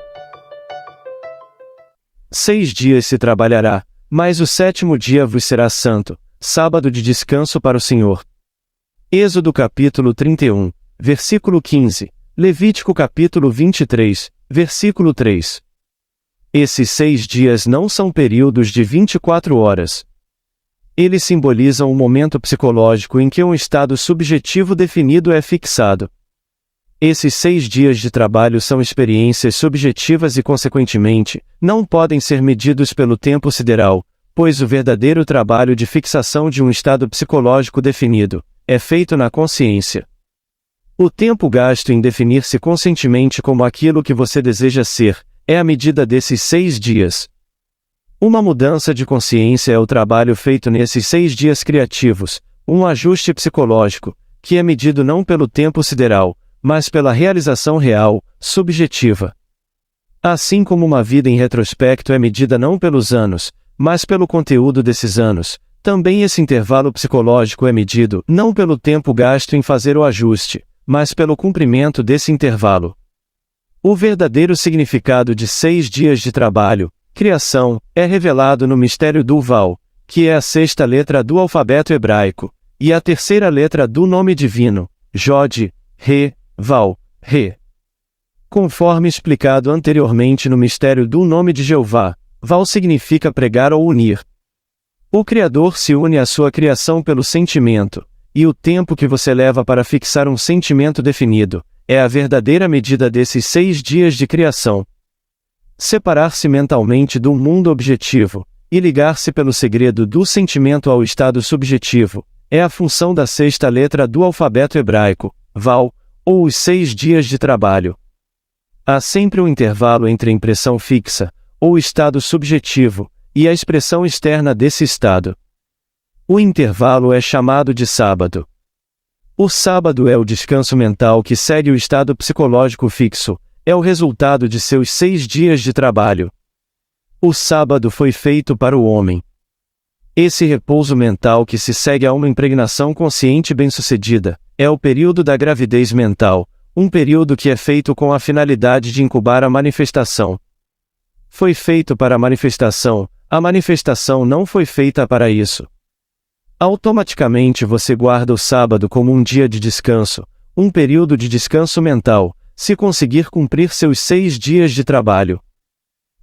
6 dias se trabalhará, mas o 7º dia vos será santo, sábado de descanso para o Senhor. Êxodo capítulo 31, versículo 15, Levítico capítulo 23, versículo 3. Esses 6 dias não são períodos de 24 horas. Eles simbolizam um momento psicológico em que um estado subjetivo definido é fixado. Esses 6 dias de trabalho são experiências subjetivas e, consequentemente, não podem ser medidos pelo tempo sideral, pois o verdadeiro trabalho de fixação de um estado psicológico definido é feito na consciência. O tempo gasto em definir-se conscientemente como aquilo que você deseja ser é a medida desses 6 dias. Uma mudança de consciência é o trabalho feito nesses 6 dias criativos, um ajuste psicológico, que é medido não pelo tempo sideral, mas pela realização real, subjetiva. Assim como uma vida em retrospecto é medida não pelos anos, mas pelo conteúdo desses anos, também esse intervalo psicológico é medido não pelo tempo gasto em fazer o ajuste, mas pelo cumprimento desse intervalo. O verdadeiro significado de 6 dias de trabalho, criação, é revelado no mistério do Val, que é a 6ª letra do alfabeto hebraico, e a 3ª letra do nome divino, Jod, Re, Val, Re. Conforme explicado anteriormente no mistério do nome de Jeová, Val significa pregar ou unir. O Criador se une à sua criação pelo sentimento, e o tempo que você leva para fixar um sentimento definido é a verdadeira medida desses 6 dias de criação. Separar-se mentalmente do mundo objetivo e ligar-se pelo segredo do sentimento ao estado subjetivo é a função da 6ª letra do alfabeto hebraico, Val, ou os 6 dias de trabalho. Há sempre um intervalo entre a impressão fixa, ou estado subjetivo, e a expressão externa desse estado. O intervalo é chamado de sábado. O sábado é o descanso mental que segue o estado psicológico fixo, é o resultado de seus 6 dias de trabalho. O sábado foi feito para o homem. Esse repouso mental que se segue a uma impregnação consciente bem-sucedida, é o período da gravidez mental, um período que é feito com a finalidade de incubar a manifestação. Foi feito para a manifestação não foi feita para isso. Automaticamente você guarda o sábado como um dia de descanso, um período de descanso mental, se conseguir cumprir seus 6 dias de trabalho.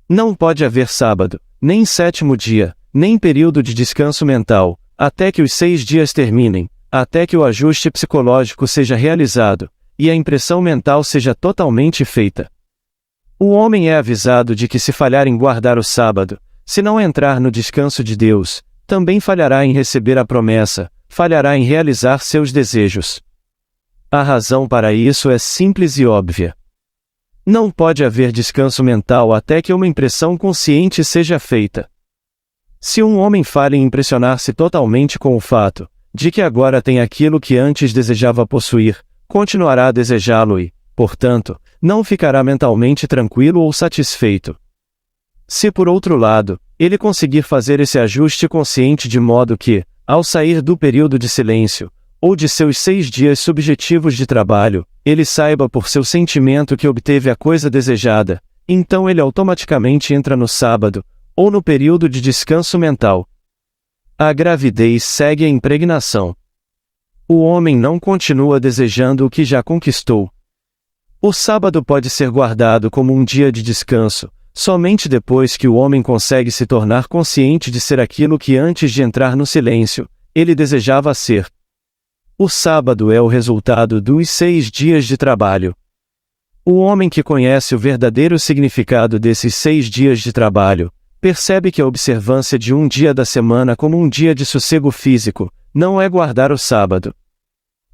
Não pode haver sábado, nem 7º dia, nem período de descanso mental, até que os 6 dias terminem, até que o ajuste psicológico seja realizado, e a impressão mental seja totalmente feita. O homem é avisado de que se falhar em guardar o sábado, se não entrar no descanso de Deus, também falhará em receber a promessa, falhará em realizar seus desejos. A razão para isso é simples e óbvia. Não pode haver descanso mental até que uma impressão consciente seja feita. Se um homem falha em impressionar-se totalmente com o fato de que agora tem aquilo que antes desejava possuir, continuará a desejá-lo e, portanto, não ficará mentalmente tranquilo ou satisfeito. Se por outro lado, ele conseguir fazer esse ajuste consciente de modo que, ao sair do período de silêncio, ou de seus 6 dias subjetivos de trabalho, ele saiba por seu sentimento que obteve a coisa desejada, então ele automaticamente entra no sábado, ou no período de descanso mental. A gravidez segue a impregnação. O homem não continua desejando o que já conquistou. O sábado pode ser guardado como um dia de descanso, somente depois que o homem consegue se tornar consciente de ser aquilo que antes de entrar no silêncio, ele desejava ser. O sábado é o resultado dos 6 dias de trabalho. O homem que conhece o verdadeiro significado desses 6 dias de trabalho, percebe que a observância de um dia da semana como um dia de sossego físico, não é guardar o sábado.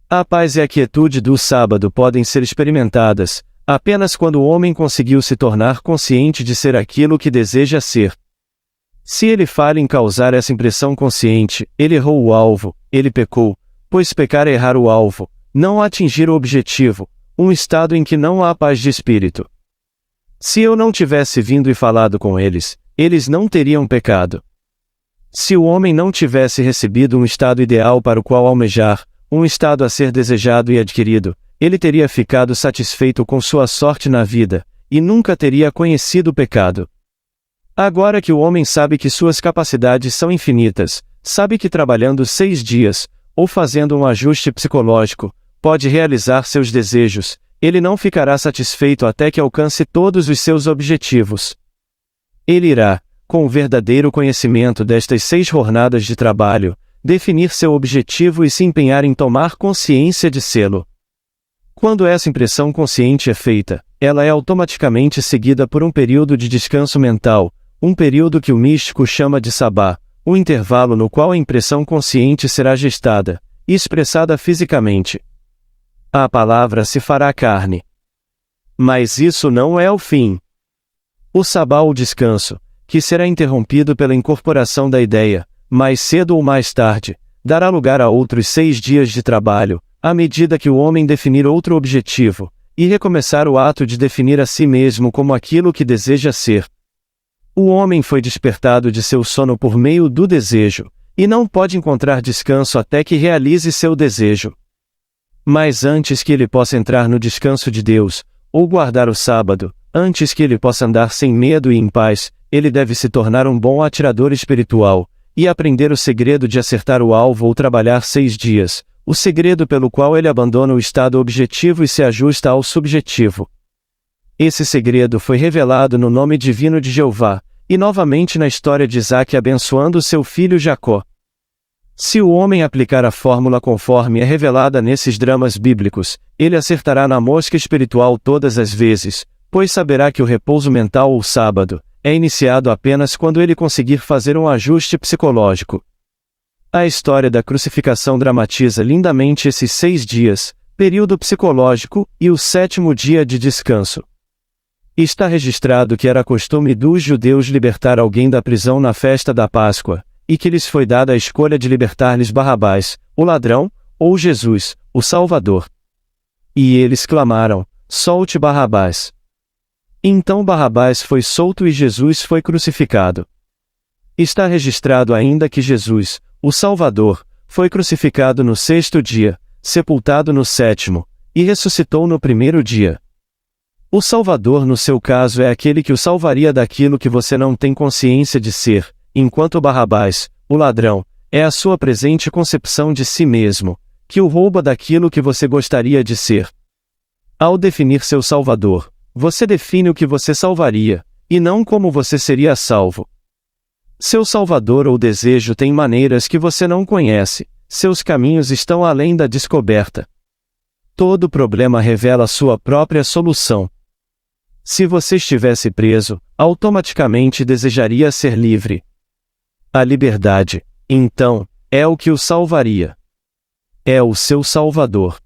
A paz e a quietude do sábado podem ser experimentadas, apenas quando o homem conseguiu se tornar consciente de ser aquilo que deseja ser. Se ele falha em causar essa impressão consciente, ele errou o alvo, ele pecou, pois pecar é errar o alvo, não atingir o objetivo, um estado em que não há paz de espírito. Se eu não tivesse vindo e falado com eles, eles não teriam pecado. Se o homem não tivesse recebido um estado ideal para o qual almejar, um estado a ser desejado e adquirido, ele teria ficado satisfeito com sua sorte na vida, e nunca teria conhecido o pecado. Agora que o homem sabe que suas capacidades são infinitas, sabe que trabalhando 6 dias, ou fazendo um ajuste psicológico, pode realizar seus desejos, ele não ficará satisfeito até que alcance todos os seus objetivos. Ele irá, com o verdadeiro conhecimento destas 6 jornadas de trabalho, definir seu objetivo e se empenhar em tomar consciência de sê-lo. Quando essa impressão consciente é feita, ela é automaticamente seguida por um período de descanso mental, um período que o místico chama de sabá, um intervalo no qual a impressão consciente será gestada, e expressada fisicamente. A palavra se fará carne. Mas isso não é o fim. O sabá ou descanso, que será interrompido pela incorporação da ideia, mais cedo ou mais tarde, dará lugar a outros 6 dias de trabalho, à medida que o homem definir outro objetivo, e recomeçar o ato de definir a si mesmo como aquilo que deseja ser. O homem foi despertado de seu sono por meio do desejo, e não pode encontrar descanso até que realize seu desejo. Mas antes que ele possa entrar no descanso de Deus, ou guardar o sábado, antes que ele possa andar sem medo e em paz, ele deve se tornar um bom atirador espiritual, e aprender o segredo de acertar o alvo ou trabalhar 6 dias, o segredo pelo qual ele abandona o estado objetivo e se ajusta ao subjetivo. Esse segredo foi revelado no nome divino de Jeová, e novamente na história de Isaque abençoando seu filho Jacó. Se o homem aplicar a fórmula conforme é revelada nesses dramas bíblicos, ele acertará na mosca espiritual todas as vezes, pois saberá que o repouso mental ou sábado é iniciado apenas quando ele conseguir fazer um ajuste psicológico. A história da crucificação dramatiza lindamente esses 6 dias, período psicológico, e o 7º dia de descanso. Está registrado que era costume dos judeus libertar alguém da prisão na festa da Páscoa, e que lhes foi dada a escolha de libertar-lhes Barrabás, o ladrão, ou Jesus, o Salvador. E eles clamaram: solte Barrabás. Então Barrabás foi solto e Jesus foi crucificado. Está registrado ainda que Jesus, o Salvador, foi crucificado no 6º dia, sepultado no 7º, e ressuscitou no 1º dia. O Salvador no seu caso é aquele que o salvaria daquilo que você não tem consciência de ser, enquanto Barrabás, o ladrão, é a sua presente concepção de si mesmo, que o rouba daquilo que você gostaria de ser. Ao definir seu Salvador, você define o que você salvaria, e não como você seria salvo. Seu Salvador ou desejo tem maneiras que você não conhece, seus caminhos estão além da descoberta. Todo problema revela sua própria solução. Se você estivesse preso, automaticamente desejaria ser livre. A liberdade, então, é o que o salvaria. É o seu Salvador.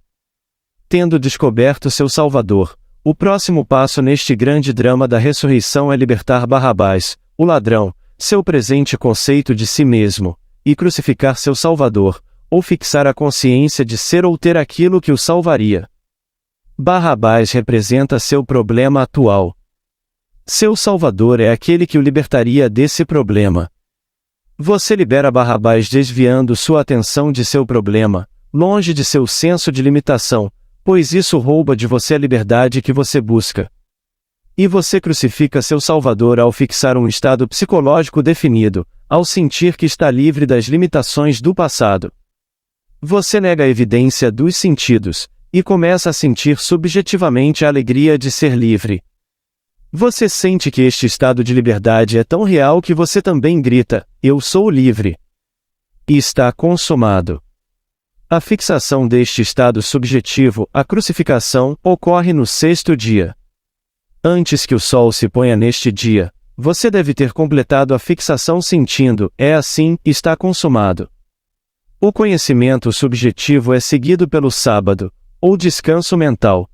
Tendo descoberto seu Salvador, o próximo passo neste grande drama da ressurreição é libertar Barrabás, o ladrão, seu presente conceito de si mesmo, e crucificar seu Salvador, ou fixar a consciência de ser ou ter aquilo que o salvaria. Barrabás representa seu problema atual. Seu Salvador é aquele que o libertaria desse problema. Você libera Barrabás desviando sua atenção de seu problema, longe de seu senso de limitação, pois isso rouba de você a liberdade que você busca. E você crucifica seu Salvador ao fixar um estado psicológico definido, ao sentir que está livre das limitações do passado. Você nega a evidência dos sentidos, e começa a sentir subjetivamente a alegria de ser livre. Você sente que este estado de liberdade é tão real que você também grita, "Eu sou livre!" E está consumado. A fixação deste estado subjetivo, a crucificação, ocorre no 6º dia. Antes que o sol se ponha neste dia, você deve ter completado a fixação sentindo, "É assim, está consumado." O conhecimento subjetivo é seguido pelo sábado, ou descanso mental.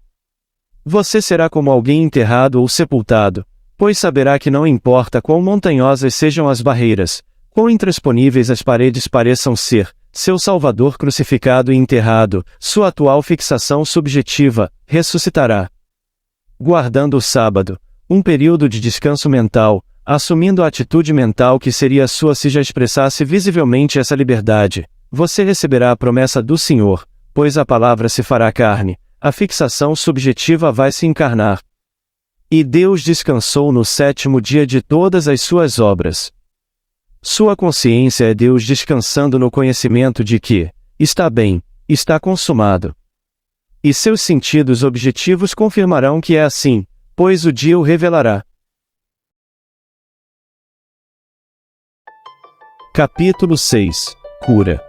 Você será como alguém enterrado ou sepultado, pois saberá que não importa quão montanhosas sejam as barreiras, quão intransponíveis as paredes pareçam ser, seu Salvador crucificado e enterrado, sua atual fixação subjetiva, ressuscitará. Guardando o sábado, um período de descanso mental, assumindo a atitude mental que seria sua se já expressasse visivelmente essa liberdade, você receberá a promessa do Senhor, pois a palavra se fará carne. A fixação subjetiva vai se encarnar. E Deus descansou no 7º dia de todas as suas obras. Sua consciência é Deus descansando no conhecimento de que, está bem, está consumado. E seus sentidos objetivos confirmarão que é assim, pois o dia o revelará. Capítulo 6. Cura.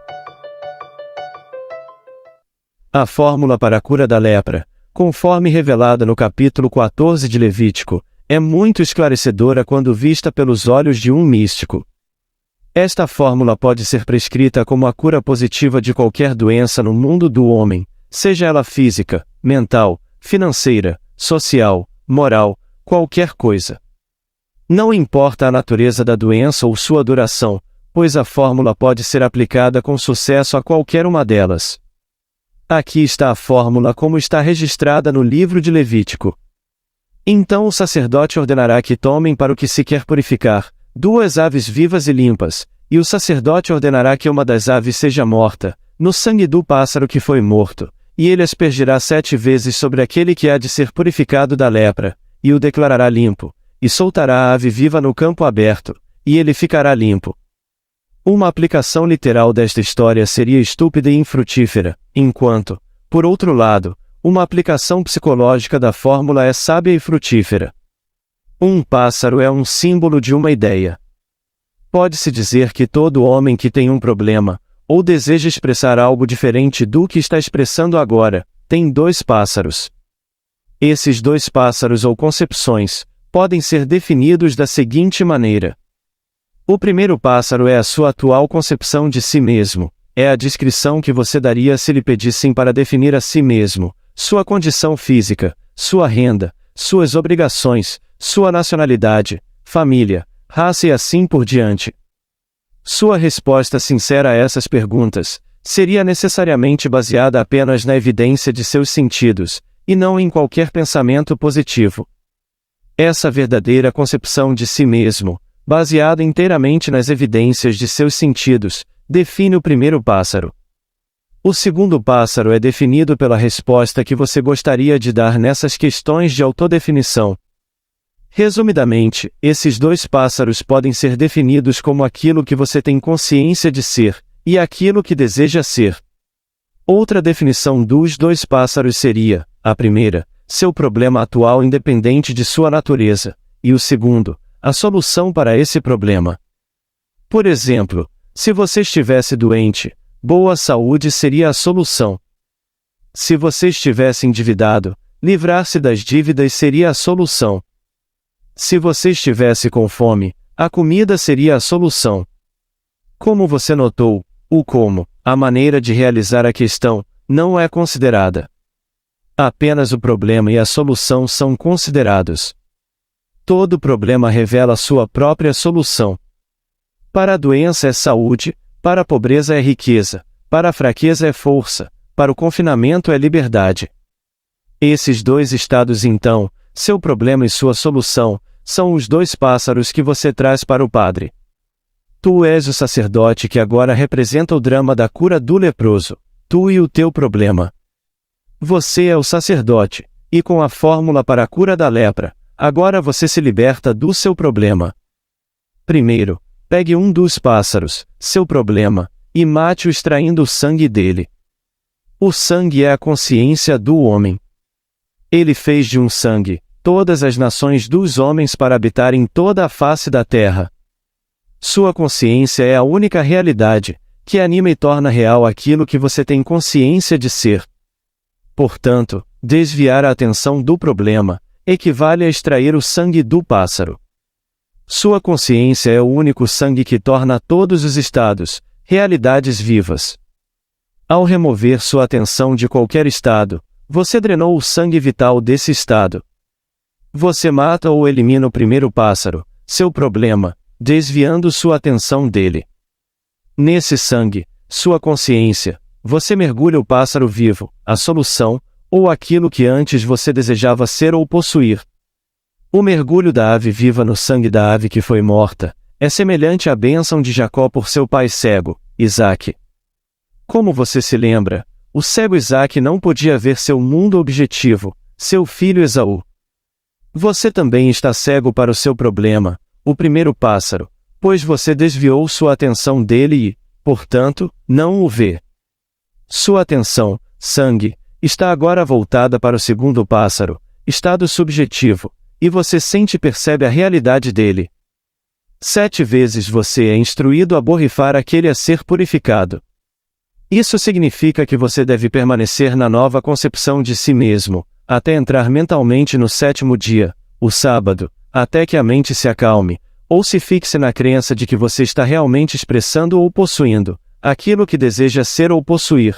A fórmula para a cura da lepra, conforme revelada no capítulo 14 de Levítico, é muito esclarecedora quando vista pelos olhos de um místico. Esta fórmula pode ser prescrita como a cura positiva de qualquer doença no mundo do homem, seja ela física, mental, financeira, social, moral, qualquer coisa. Não importa a natureza da doença ou sua duração, pois a fórmula pode ser aplicada com sucesso a qualquer uma delas. Aqui está a fórmula como está registrada no livro de Levítico. Então o sacerdote ordenará que tomem para o que se quer purificar, 2 aves vivas e limpas, e o sacerdote ordenará que uma das aves seja morta, no sangue do pássaro que foi morto, e ele aspergirá 7 vezes sobre aquele que há de ser purificado da lepra, e o declarará limpo, e soltará a ave viva no campo aberto, e ele ficará limpo. Uma aplicação literal desta história seria estúpida e infrutífera, enquanto, por outro lado, uma aplicação psicológica da fórmula é sábia e frutífera. Um pássaro é um símbolo de uma ideia. Pode-se dizer que todo homem que tem um problema, ou deseja expressar algo diferente do que está expressando agora, tem 2 pássaros. Esses 2 pássaros ou concepções podem ser definidos da seguinte maneira. O primeiro pássaro é a sua atual concepção de si mesmo, é a descrição que você daria se lhe pedissem para definir a si mesmo, sua condição física, sua renda, suas obrigações, sua nacionalidade, família, raça e assim por diante. Sua resposta sincera a essas perguntas seria necessariamente baseada apenas na evidência de seus sentidos, e não em qualquer pensamento positivo. Essa verdadeira concepção de si mesmo, baseada inteiramente nas evidências de seus sentidos, define o primeiro pássaro. O segundo pássaro é definido pela resposta que você gostaria de dar nessas questões de autodefinição. Resumidamente, esses 2 pássaros podem ser definidos como aquilo que você tem consciência de ser, e aquilo que deseja ser. Outra definição dos 2 pássaros seria, a primeira, seu problema atual independente de sua natureza, e o segundo, a solução para esse problema. Por exemplo, se você estivesse doente, boa saúde seria a solução. Se você estivesse endividado, livrar-se das dívidas seria a solução. Se você estivesse com fome, a comida seria a solução. Como você notou, o como, a maneira de realizar a questão, não é considerada. Apenas o problema e a solução são considerados. Todo problema revela sua própria solução. Para a doença é saúde, para a pobreza é riqueza, para a fraqueza é força, para o confinamento é liberdade. Esses dois estados então, seu problema e sua solução, são os dois pássaros que você traz para o Padre. Tu és o sacerdote que agora representa o drama da cura do leproso, tu e o teu problema. Você é o sacerdote, e com a fórmula para a cura da lepra, agora você se liberta do seu problema. Primeiro, pegue um dos pássaros, seu problema, e mate-o extraindo o sangue dele. O sangue é a consciência do homem. Ele fez de um sangue todas as nações dos homens para habitar em toda a face da terra. Sua consciência é a única realidade, que anima e torna real aquilo que você tem consciência de ser. Portanto, desviar a atenção do problema equivale a extrair o sangue do pássaro. Sua consciência é o único sangue que torna todos os estados realidades vivas. Ao remover sua atenção de qualquer estado, você drenou o sangue vital desse estado. Você mata ou elimina o primeiro pássaro, seu problema, desviando sua atenção dele. Nesse sangue, sua consciência, você mergulha o pássaro vivo, a solução, ou aquilo que antes você desejava ser ou possuir. O mergulho da ave viva no sangue da ave que foi morta é semelhante à bênção de Jacó por seu pai cego, Isaque. Como você se lembra, o cego Isaque não podia ver seu mundo objetivo, seu filho Esaú. Você também está cego para o seu problema, o primeiro pássaro, pois você desviou sua atenção dele e, portanto, não o vê. Sua atenção, sangue, está agora voltada para o segundo pássaro, estado subjetivo, e você sente e percebe a realidade dele. 7 vezes você é instruído a borrifar aquele a ser purificado. Isso significa que você deve permanecer na nova concepção de si mesmo, até entrar mentalmente no 7º dia, o sábado, até que a mente se acalme, ou se fixe na crença de que você está realmente expressando ou possuindo aquilo que deseja ser ou possuir.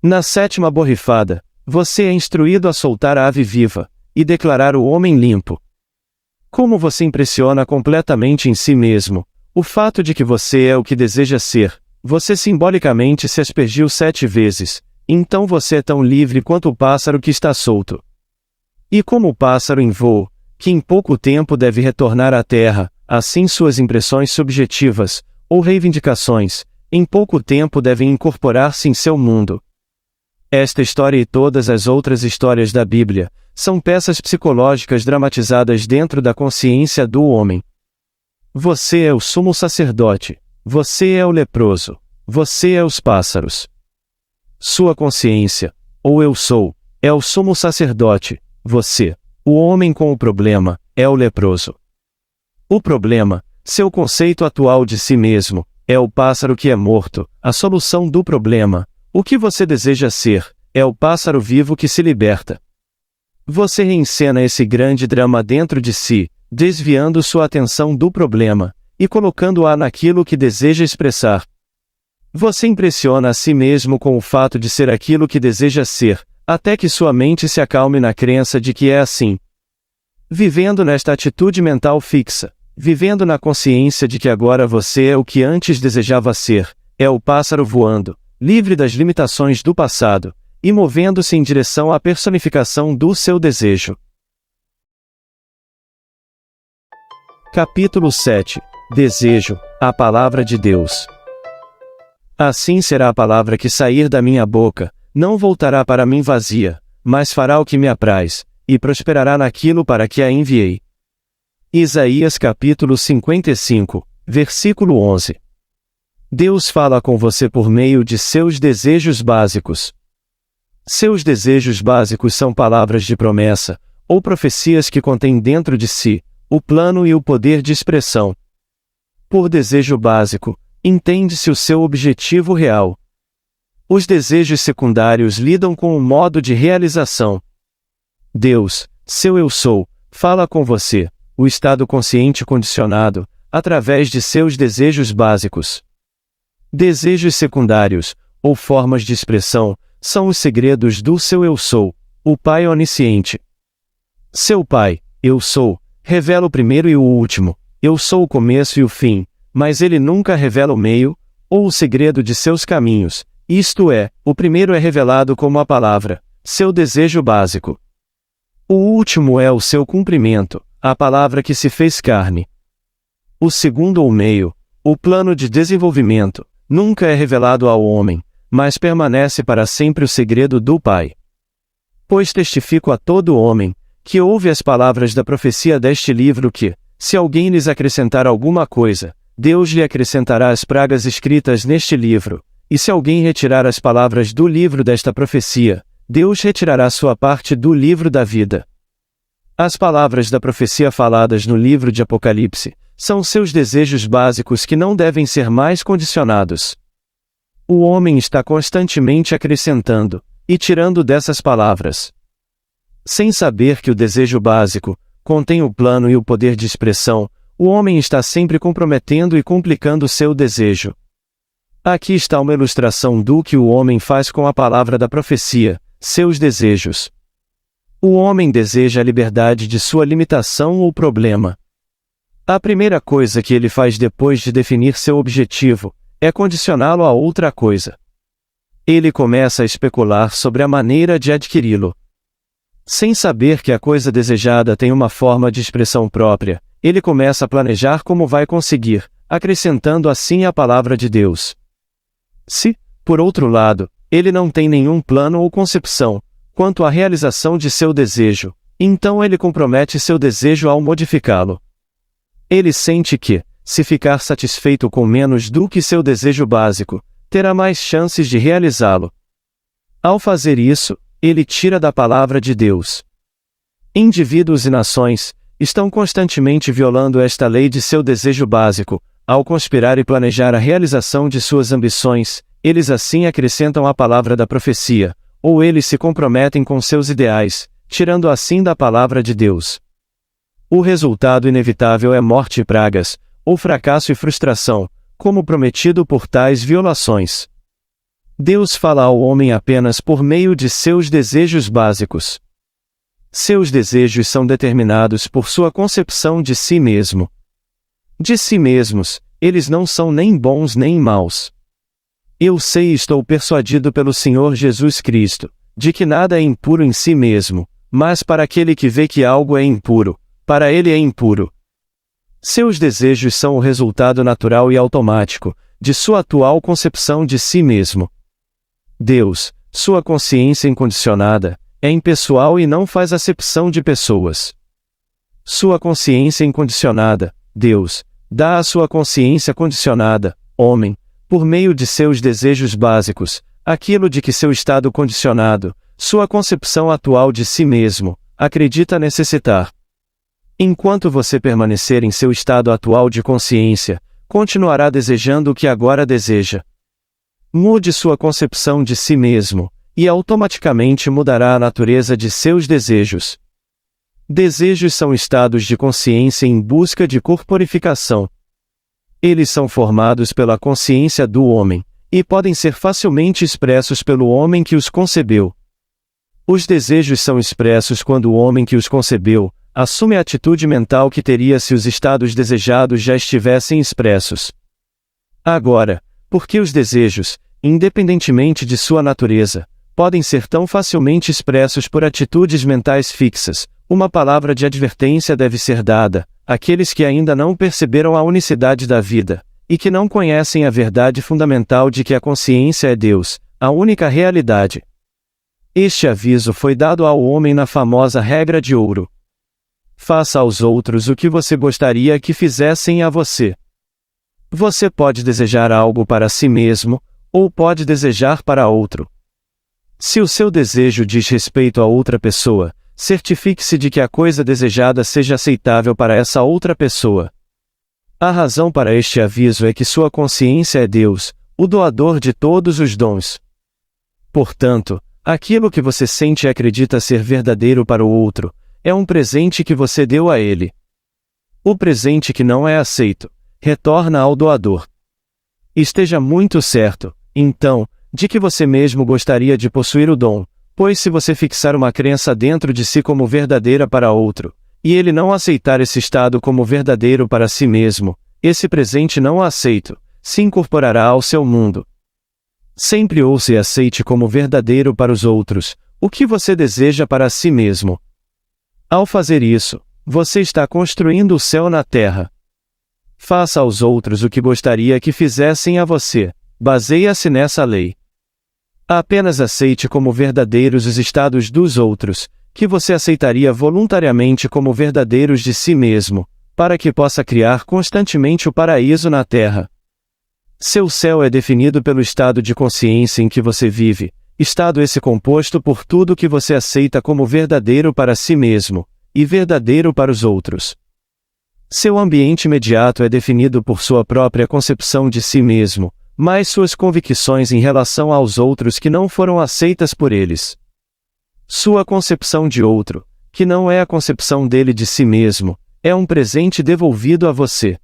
Na 7ª borrifada, você é instruído a soltar a ave viva e declarar o homem limpo. Como você impressiona completamente em si mesmo, o fato de que você é o que deseja ser, você simbolicamente se aspergiu 7 vezes, então você é tão livre quanto o pássaro que está solto. E como o pássaro em voo, que em pouco tempo deve retornar à terra, assim suas impressões subjetivas, ou reivindicações, em pouco tempo devem incorporar-se em seu mundo. Esta história e todas as outras histórias da Bíblia são peças psicológicas dramatizadas dentro da consciência do homem. Você é o sumo sacerdote, você é o leproso, você é os pássaros. Sua consciência, ou eu sou, é o sumo sacerdote, você, o homem com o problema, é o leproso. O problema, seu conceito atual de si mesmo, é o pássaro que é morto, a solução do problema. O que você deseja ser, é o pássaro vivo que se liberta. Você reencena esse grande drama dentro de si, desviando sua atenção do problema, e colocando-a naquilo que deseja expressar. Você impressiona a si mesmo com o fato de ser aquilo que deseja ser, até que sua mente se acalme na crença de que é assim. Vivendo nesta atitude mental fixa, vivendo na consciência de que agora você é o que antes desejava ser, é o pássaro voando, livre das limitações do passado, e movendo-se em direção à personificação do seu desejo. Capítulo 7. Desejo, a palavra de Deus. Assim será a palavra que sair da minha boca, não voltará para mim vazia, mas fará o que me apraz, e prosperará naquilo para que a enviei. Isaías capítulo 55, versículo 11. Deus fala com você por meio de seus desejos básicos. Seus desejos básicos são palavras de promessa, ou profecias que contêm dentro de si o plano e o poder de expressão. Por desejo básico, entende-se o seu objetivo real. Os desejos secundários lidam com o modo de realização. Deus, seu eu sou, fala com você, o estado consciente condicionado, através de seus desejos básicos. Desejos secundários, ou formas de expressão, são os segredos do seu eu sou, o Pai onisciente. Seu Pai, eu sou, revela o primeiro e o último, eu sou o começo e o fim, mas ele nunca revela o meio, ou o segredo de seus caminhos, isto é, o primeiro é revelado como a palavra, seu desejo básico. O último é o seu cumprimento, a palavra que se fez carne. O segundo ou meio, o plano de desenvolvimento, nunca é revelado ao homem, mas permanece para sempre o segredo do Pai. Pois testifico a todo homem, que ouve as palavras da profecia deste livro que, se alguém lhes acrescentar alguma coisa, Deus lhe acrescentará as pragas escritas neste livro, e se alguém retirar as palavras do livro desta profecia, Deus retirará sua parte do livro da vida. As palavras da profecia faladas no livro de Apocalipse são seus desejos básicos que não devem ser mais condicionados. O homem está constantemente acrescentando e tirando dessas palavras. Sem saber que o desejo básico contém o plano e o poder de expressão, o homem está sempre comprometendo e complicando seu desejo. Aqui está uma ilustração do que o homem faz com a palavra da profecia, seus desejos. O homem deseja a liberdade de sua limitação ou problema. A primeira coisa que ele faz depois de definir seu objetivo é condicioná-lo a outra coisa. Ele começa a especular sobre a maneira de adquiri-lo. Sem saber que a coisa desejada tem uma forma de expressão própria, ele começa a planejar como vai conseguir, acrescentando assim a palavra de Deus. Se, por outro lado, ele não tem nenhum plano ou concepção quanto à realização de seu desejo, então ele compromete seu desejo ao modificá-lo. Ele sente que, se ficar satisfeito com menos do que seu desejo básico, terá mais chances de realizá-lo. Ao fazer isso, ele tira da palavra de Deus. Indivíduos e nações estão constantemente violando esta lei de seu desejo básico, ao conspirar e planejar a realização de suas ambições. Eles assim acrescentam a palavra da profecia, ou eles se comprometem com seus ideais, tirando assim da palavra de Deus. O resultado inevitável é morte e pragas, ou fracasso e frustração, como prometido por tais violações. Deus fala ao homem apenas por meio de seus desejos básicos. Seus desejos são determinados por sua concepção de si mesmo. De si mesmos, eles não são nem bons nem maus. Eu sei e estou persuadido pelo Senhor Jesus Cristo, de que nada é impuro em si mesmo, mas para aquele que vê que algo é impuro, para ele é impuro. Seus desejos são o resultado natural e automático de sua atual concepção de si mesmo. Deus, sua consciência incondicionada, é impessoal e não faz acepção de pessoas. Sua consciência incondicionada, Deus, dá à sua consciência condicionada, homem, por meio de seus desejos básicos, aquilo de que seu estado condicionado, sua concepção atual de si mesmo, acredita necessitar. Enquanto você permanecer em seu estado atual de consciência, continuará desejando o que agora deseja. Mude sua concepção de si mesmo, e automaticamente mudará a natureza de seus desejos. Desejos são estados de consciência em busca de corporificação. Eles são formados pela consciência do homem, e podem ser facilmente expressos pelo homem que os concebeu. Os desejos são expressos quando o homem que os concebeu assume a atitude mental que teria se os estados desejados já estivessem expressos. Agora, por que os desejos, independentemente de sua natureza, podem ser tão facilmente expressos por atitudes mentais fixas? Uma palavra de advertência deve ser dada àqueles que ainda não perceberam a unicidade da vida, e que não conhecem a verdade fundamental de que a consciência é Deus, a única realidade. Este aviso foi dado ao homem na famosa regra de ouro. Faça aos outros o que você gostaria que fizessem a você. Você pode desejar algo para si mesmo, ou pode desejar para outro. Se o seu desejo diz respeito a outra pessoa, certifique-se de que a coisa desejada seja aceitável para essa outra pessoa. A razão para este aviso é que sua consciência é Deus, o doador de todos os dons. Portanto, aquilo que você sente e acredita ser verdadeiro para o outro, é um presente que você deu a ele. O presente que não é aceito, retorna ao doador. Esteja muito certo, então, de que você mesmo gostaria de possuir o dom, pois se você fixar uma crença dentro de si como verdadeira para outro, e ele não aceitar esse estado como verdadeiro para si mesmo, esse presente não aceito se incorporará ao seu mundo. Sempre ouça e aceite como verdadeiro para os outros O que você deseja para si mesmo? Ao fazer isso, você está construindo o céu na terra. Faça aos outros o que gostaria que fizessem a você. Baseia-se nessa lei. Apenas aceite como verdadeiros os estados dos outros, que você aceitaria voluntariamente como verdadeiros de si mesmo, para que possa criar constantemente o paraíso na terra. Seu céu é definido pelo estado de consciência em que você vive, estado esse composto por tudo que você aceita como verdadeiro para si mesmo, e verdadeiro para os outros. Seu ambiente imediato é definido por sua própria concepção de si mesmo, mais suas convicções em relação aos outros que não foram aceitas por eles. Sua concepção de outro, que não é a concepção dele de si mesmo, é um presente devolvido a você.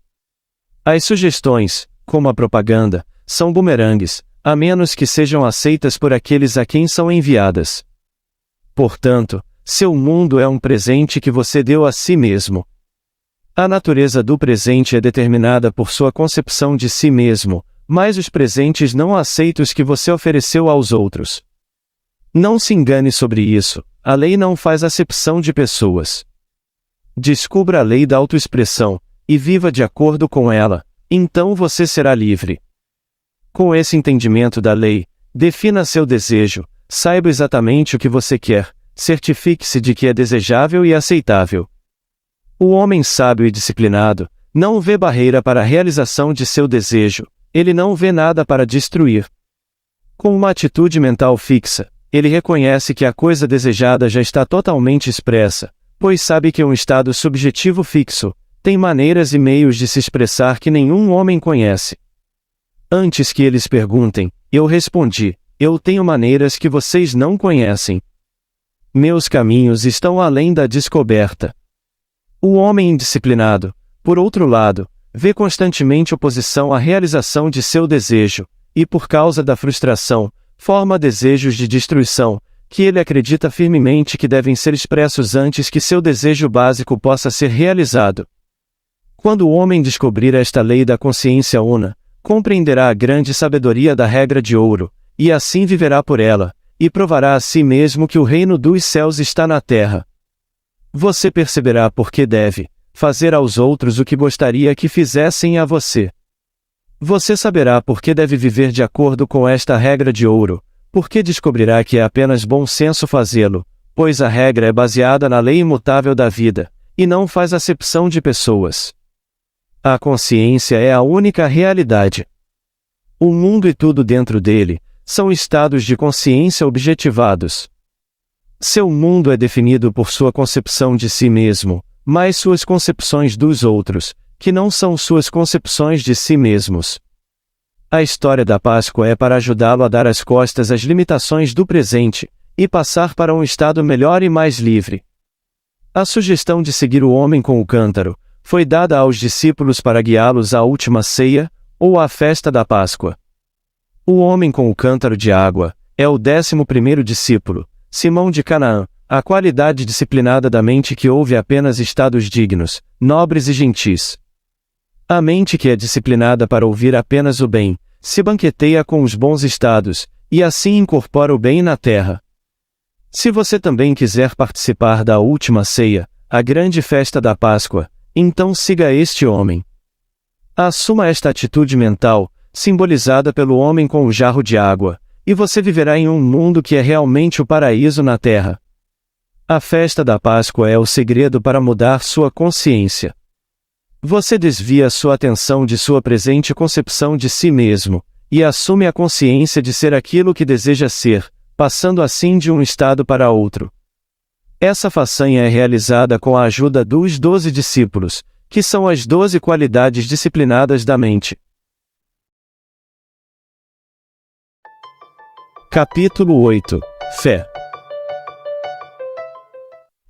As sugestões, como a propaganda, são bumerangues, a menos que sejam aceitas por aqueles a quem são enviadas. Portanto, seu mundo é um presente que você deu a si mesmo. A natureza do presente é determinada por sua concepção de si mesmo, mas os presentes não aceitos que você ofereceu aos outros. Não se engane sobre isso, a lei não faz acepção de pessoas. Descubra a lei da autoexpressão, e viva de acordo com ela, então você será livre. Com esse entendimento da lei, defina seu desejo, saiba exatamente o que você quer, certifique-se de que é desejável e aceitável. O homem sábio e disciplinado não vê barreira para a realização de seu desejo, ele não vê nada para destruir. Com uma atitude mental fixa, ele reconhece que a coisa desejada já está totalmente expressa, pois sabe que um estado subjetivo fixo tem maneiras e meios de se expressar que nenhum homem conhece. Antes que eles perguntem, eu respondi: eu tenho maneiras que vocês não conhecem. Meus caminhos estão além da descoberta. O homem indisciplinado, por outro lado, vê constantemente oposição à realização de seu desejo, e por causa da frustração, forma desejos de destruição, que ele acredita firmemente que devem ser expressos antes que seu desejo básico possa ser realizado. Quando o homem descobrir esta lei da consciência una, compreenderá a grande sabedoria da regra de ouro, e assim viverá por ela, e provará a si mesmo que o reino dos céus está na terra. Você perceberá por que deve fazer aos outros o que gostaria que fizessem a você. Você saberá por que deve viver de acordo com esta regra de ouro, porque descobrirá que é apenas bom senso fazê-lo, pois a regra é baseada na lei imutável da vida, e não faz acepção de pessoas. A consciência é a única realidade. O mundo e tudo dentro dele são estados de consciência objetivados. Seu mundo é definido por sua concepção de si mesmo, mais suas concepções dos outros, que não são suas concepções de si mesmos. A história da Páscoa é para ajudá-lo a dar as costas às limitações do presente, e passar para um estado melhor e mais livre. A sugestão de seguir o homem com o cântaro foi dada aos discípulos para guiá-los à última ceia, ou à festa da Páscoa. O homem com o cântaro de água é o 11º discípulo, Simão de Canaã, a qualidade disciplinada da mente que ouve apenas estados dignos, nobres e gentis. A mente que é disciplinada para ouvir apenas o bem, se banqueteia com os bons estados, e assim incorpora o bem na terra. Se você também quiser participar da última ceia, a grande festa da Páscoa, então siga este homem. Assuma esta atitude mental, simbolizada pelo homem com o jarro de água, e você viverá em um mundo que é realmente o paraíso na terra. A festa da Páscoa é o segredo para mudar sua consciência. Você desvia sua atenção de sua presente concepção de si mesmo, e assume a consciência de ser aquilo que deseja ser, passando assim de um estado para outro. Essa façanha é realizada com a ajuda dos 12 discípulos, que são as 12 qualidades disciplinadas da mente. Capítulo 8 – Fé.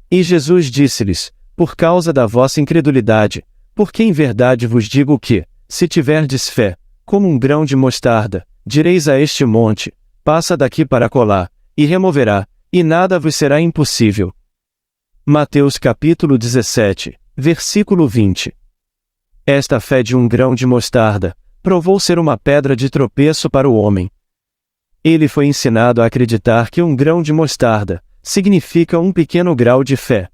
E Jesus disse-lhes: por causa da vossa incredulidade, porque em verdade vos digo que, se tiverdes fé, como um grão de mostarda, direis a este monte: passa daqui para acolá, e removerá, e nada vos será impossível. Mateus capítulo 17, versículo 20. Esta fé de um grão de mostarda provou ser uma pedra de tropeço para o homem. Ele foi ensinado a acreditar que um grão de mostarda significa um pequeno grau de fé.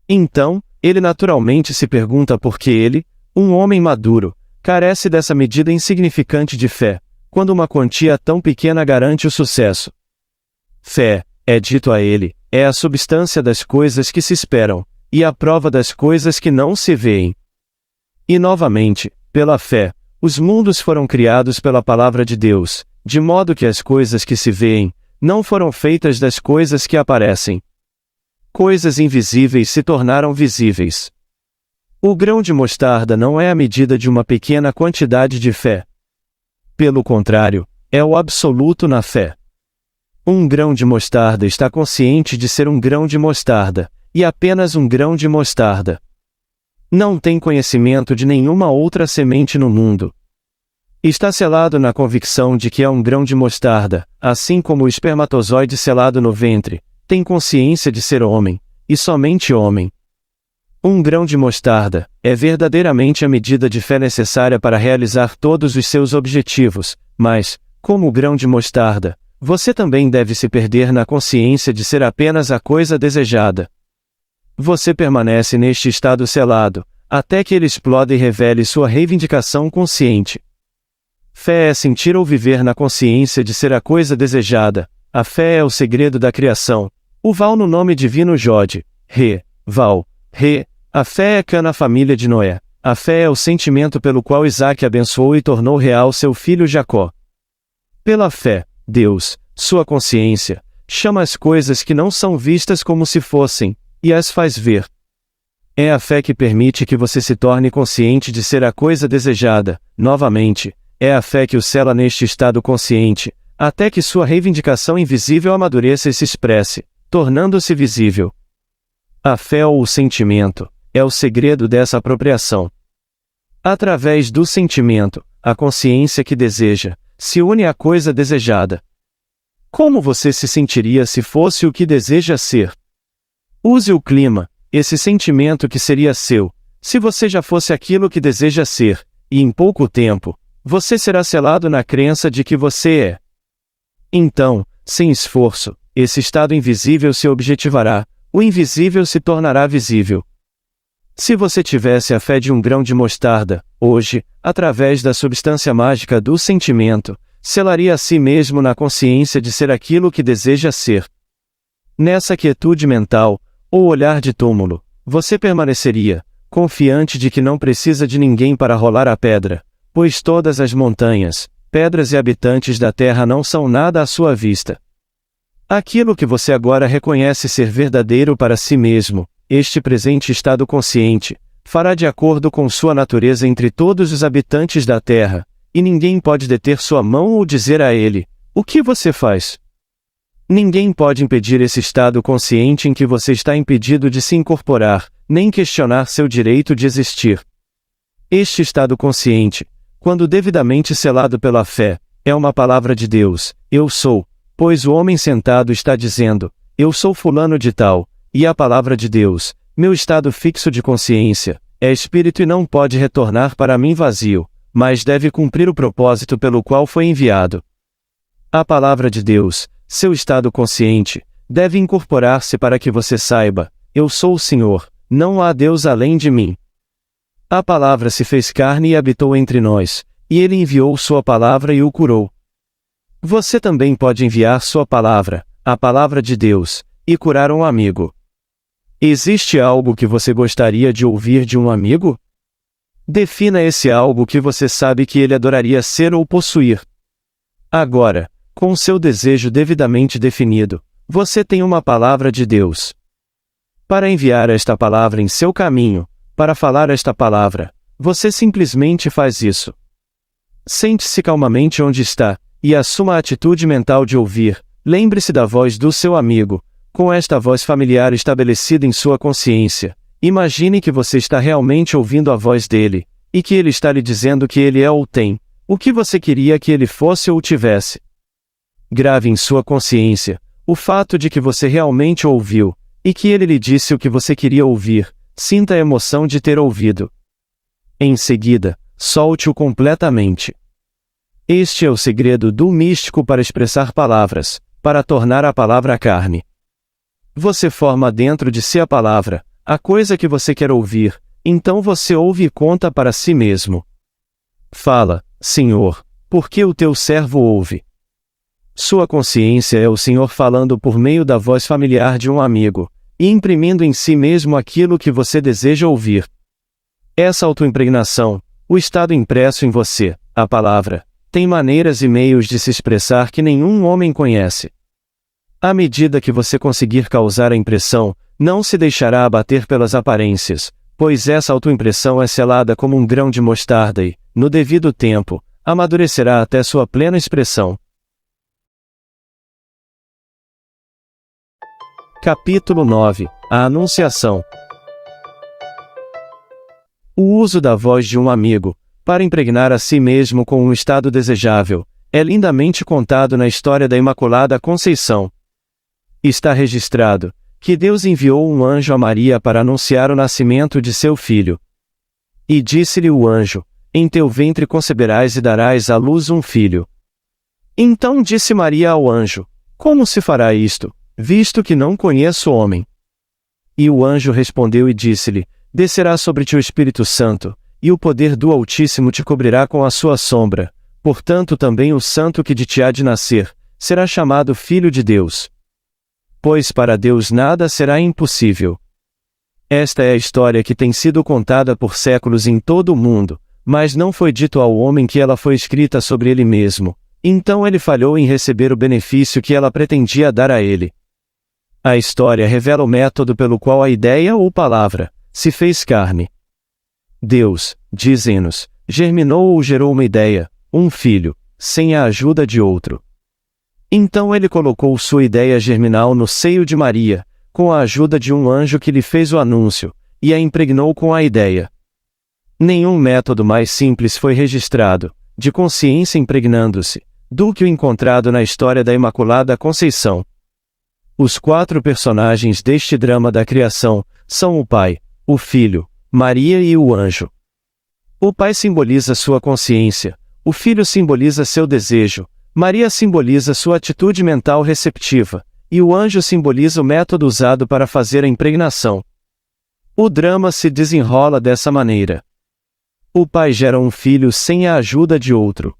Então, ele naturalmente se pergunta por que ele, um homem maduro, carece dessa medida insignificante de fé, quando uma quantia tão pequena garante o sucesso. Fé, é dito a ele, é a substância das coisas que se esperam, e a prova das coisas que não se veem. E novamente, pela fé, os mundos foram criados pela palavra de Deus, de modo que as coisas que se veem, não foram feitas das coisas que aparecem. Coisas invisíveis se tornaram visíveis. O grão de mostarda não é a medida de uma pequena quantidade de fé. Pelo contrário, é o absoluto na fé. Um grão de mostarda está consciente de ser um grão de mostarda, e apenas um grão de mostarda. Não tem conhecimento de nenhuma outra semente no mundo. Está selado na convicção de que é um grão de mostarda, assim como o espermatozoide selado no ventre, tem consciência de ser homem, e somente homem. Um grão de mostarda é verdadeiramente a medida de fé necessária para realizar todos os seus objetivos, mas, como o grão de mostarda, você também deve se perder na consciência de ser apenas a coisa desejada. Você permanece neste estado selado, até que ele explode e revele sua reivindicação consciente. Fé é sentir ou viver na consciência de ser a coisa desejada. A fé é o segredo da criação. O Val no nome divino Jod, Re, Val, Re. A fé é Cã na família de Noé. A fé é o sentimento pelo qual Isaac abençoou e tornou real seu filho Jacó. Pela fé, Deus, sua consciência, chama as coisas que não são vistas como se fossem, e as faz ver. É a fé que permite que você se torne consciente de ser a coisa desejada. Novamente, é a fé que o sela neste estado consciente, até que sua reivindicação invisível amadureça e se expresse, tornando-se visível. A fé ou o sentimento é o segredo dessa apropriação. Através do sentimento, a consciência que deseja se une à coisa desejada. Como você se sentiria se fosse o que deseja ser? Use o clima, esse sentimento que seria seu, se você já fosse aquilo que deseja ser, e em pouco tempo, você será selado na crença de que você é. Então, sem esforço, esse estado invisível se objetivará, o invisível se tornará visível. Se você tivesse a fé de um grão de mostarda, hoje, através da substância mágica do sentimento, selaria a si mesmo na consciência de ser aquilo que deseja ser. Nessa quietude mental, ou olhar de túmulo, você permaneceria, confiante de que não precisa de ninguém para rolar a pedra, pois todas as montanhas, pedras e habitantes da terra não são nada à sua vista. Aquilo que você agora reconhece ser verdadeiro para si mesmo, este presente estado consciente, fará de acordo com sua natureza entre todos os habitantes da terra, e ninguém pode deter sua mão ou dizer a ele: o que você faz? Ninguém pode impedir esse estado consciente em que você está impedido de se incorporar, nem questionar seu direito de existir. Este estado consciente, quando devidamente selado pela fé, é uma palavra de Deus: eu sou, pois o homem sentado está dizendo: eu sou fulano de tal, e a palavra de Deus, meu estado fixo de consciência, é espírito e não pode retornar para mim vazio, mas deve cumprir o propósito pelo qual foi enviado. A palavra de Deus, seu estado consciente, deve incorporar-se para que você saiba: eu sou o Senhor, não há Deus além de mim. A palavra se fez carne e habitou entre nós, e ele enviou sua palavra e o curou. Você também pode enviar sua palavra, a palavra de Deus, e curar um amigo. Existe algo que você gostaria de ouvir de um amigo? Defina esse algo que você sabe que ele adoraria ser ou possuir. Agora, com seu desejo devidamente definido, você tem uma palavra de Deus. Para enviar esta palavra em seu caminho, para falar esta palavra, você simplesmente faz isso. Sente-se calmamente onde está, e assuma a atitude mental de ouvir. Lembre-se da voz do seu amigo, com esta voz familiar estabelecida em sua consciência. Imagine que você está realmente ouvindo a voz dele, e que ele está lhe dizendo que ele é ou tem o que você queria que ele fosse ou tivesse. Grave em sua consciência o fato de que você realmente ouviu, e que ele lhe disse o que você queria ouvir. Sinta a emoção de ter ouvido. Em seguida, solte-o completamente. Este é o segredo do místico para expressar palavras, para tornar a palavra carne. Você forma dentro de si a palavra, a coisa que você quer ouvir, então você ouve e conta para si mesmo. Fala, Senhor, porque o teu servo ouve. Sua consciência é o Senhor falando por meio da voz familiar de um amigo, e imprimindo em si mesmo aquilo que você deseja ouvir. Essa autoimpregnação, o estado impresso em você, a palavra, tem maneiras e meios de se expressar que nenhum homem conhece. À medida que você conseguir causar a impressão, não se deixará abater pelas aparências, pois essa autoimpressão é selada como um grão de mostarda e, no devido tempo, amadurecerá até sua plena expressão. Capítulo 9 – A Anunciação. O uso da voz de um amigo, para impregnar a si mesmo com um estado desejável, é lindamente contado na história da Imaculada Conceição. Está registrado que Deus enviou um anjo a Maria para anunciar o nascimento de seu filho. E disse-lhe o anjo: em teu ventre conceberás e darás à luz um filho. Então disse Maria ao anjo: como se fará isto, visto que não conheço homem? E o anjo respondeu e disse-lhe: descerá sobre ti o Espírito Santo, e o poder do Altíssimo te cobrirá com a sua sombra, portanto também o santo que de ti há de nascer, será chamado Filho de Deus. Pois para Deus nada será impossível. Esta é a história que tem sido contada por séculos em todo o mundo, mas não foi dito ao homem que ela foi escrita sobre ele mesmo, então ele falhou em receber o benefício que ela pretendia dar a ele. A história revela o método pelo qual a ideia ou palavra se fez carne. Deus, dizem-nos, germinou ou gerou uma ideia, um filho, sem a ajuda de outro. Então ele colocou sua ideia germinal no seio de Maria, com a ajuda de um anjo que lhe fez o anúncio, e a impregnou com a ideia. Nenhum método mais simples foi registrado, de consciência impregnando-se, do que o encontrado na história da Imaculada Conceição. Os 4 personagens deste drama da criação são o Pai, o Filho, Maria e o anjo. O Pai simboliza sua consciência, o Filho simboliza seu desejo, Maria simboliza sua atitude mental receptiva, e o anjo simboliza o método usado para fazer a impregnação. O drama se desenrola dessa maneira. O pai gera um filho sem a ajuda de outro.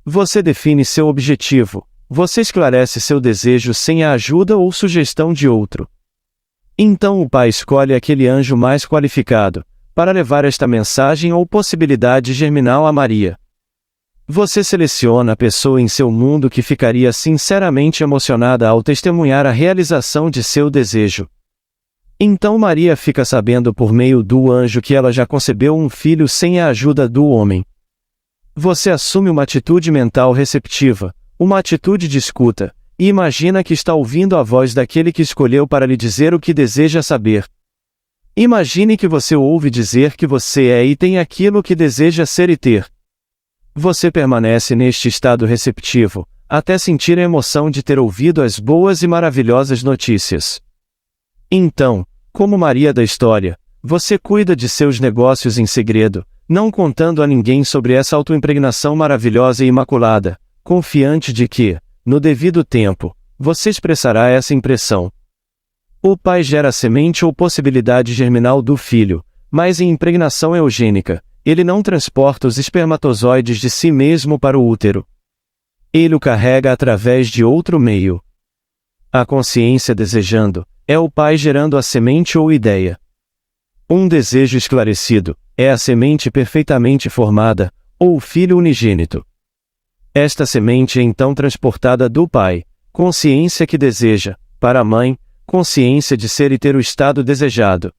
Você define seu objetivo, você esclarece seu desejo sem a ajuda ou sugestão de outro. Então o pai escolhe aquele anjo mais qualificado, para levar esta mensagem ou possibilidade germinal a Maria. Você seleciona a pessoa em seu mundo que ficaria sinceramente emocionada ao testemunhar a realização de seu desejo. Então Maria fica sabendo por meio do anjo que ela já concebeu um filho sem a ajuda do homem. Você assume uma atitude mental receptiva, uma atitude de escuta, e imagina que está ouvindo a voz daquele que escolheu para lhe dizer o que deseja saber. Imagine que você ouve dizer que você é e tem aquilo que deseja ser e ter. Você permanece neste estado receptivo, até sentir a emoção de ter ouvido as boas e maravilhosas notícias. Então, como Maria da história, você cuida de seus negócios em segredo, não contando a ninguém sobre essa autoimpregnação maravilhosa e imaculada, confiante de que, no devido tempo, você expressará essa impressão. O pai gera a semente ou possibilidade germinal do filho, mas em impregnação eugênica, ele não transporta os espermatozoides de si mesmo para o útero. Ele o carrega através de outro meio. A consciência desejando, é o pai gerando a semente ou ideia. Um desejo esclarecido, é a semente perfeitamente formada, ou o filho unigênito. Esta semente é então transportada do pai, consciência que deseja, para a mãe, consciência de ser e ter o estado desejado.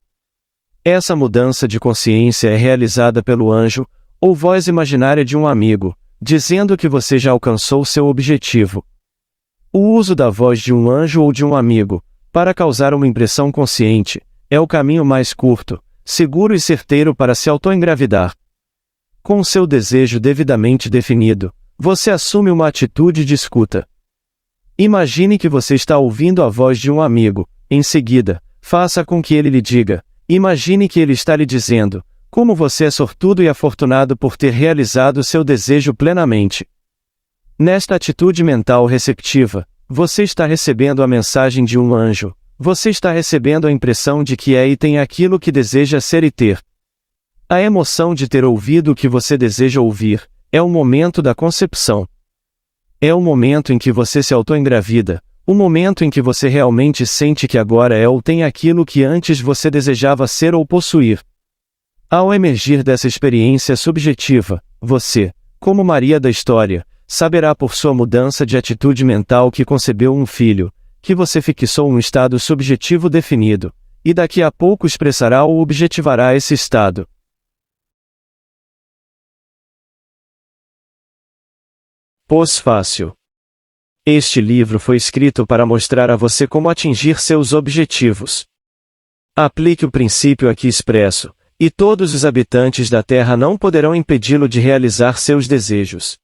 Essa mudança de consciência é realizada pelo anjo, ou voz imaginária de um amigo, dizendo que você já alcançou seu objetivo. O uso da voz de um anjo ou de um amigo, para causar uma impressão consciente, é o caminho mais curto, seguro e certeiro para se autoengravidar. Com seu desejo devidamente definido, você assume uma atitude de escuta. Imagine que você está ouvindo a voz de um amigo, em seguida, faça com que ele lhe diga. Imagine que ele está lhe dizendo, como você é sortudo e afortunado por ter realizado seu desejo plenamente. Nesta atitude mental receptiva, você está recebendo a mensagem de um anjo, você está recebendo a impressão de que é e tem aquilo que deseja ser e ter. A emoção de ter ouvido o que você deseja ouvir, é o momento da concepção. É o momento em que você se autoengravida, o momento em que você realmente sente que agora é ou tem aquilo que antes você desejava ser ou possuir. Ao emergir dessa experiência subjetiva, você, como Maria da história, saberá por sua mudança de atitude mental que concebeu um filho, que você fixou um estado subjetivo definido, e daqui a pouco expressará ou objetivará esse estado. Pós-fácil. Este livro foi escrito para mostrar a você como atingir seus objetivos. Aplique o princípio aqui expresso, e todos os habitantes da Terra não poderão impedi-lo de realizar seus desejos.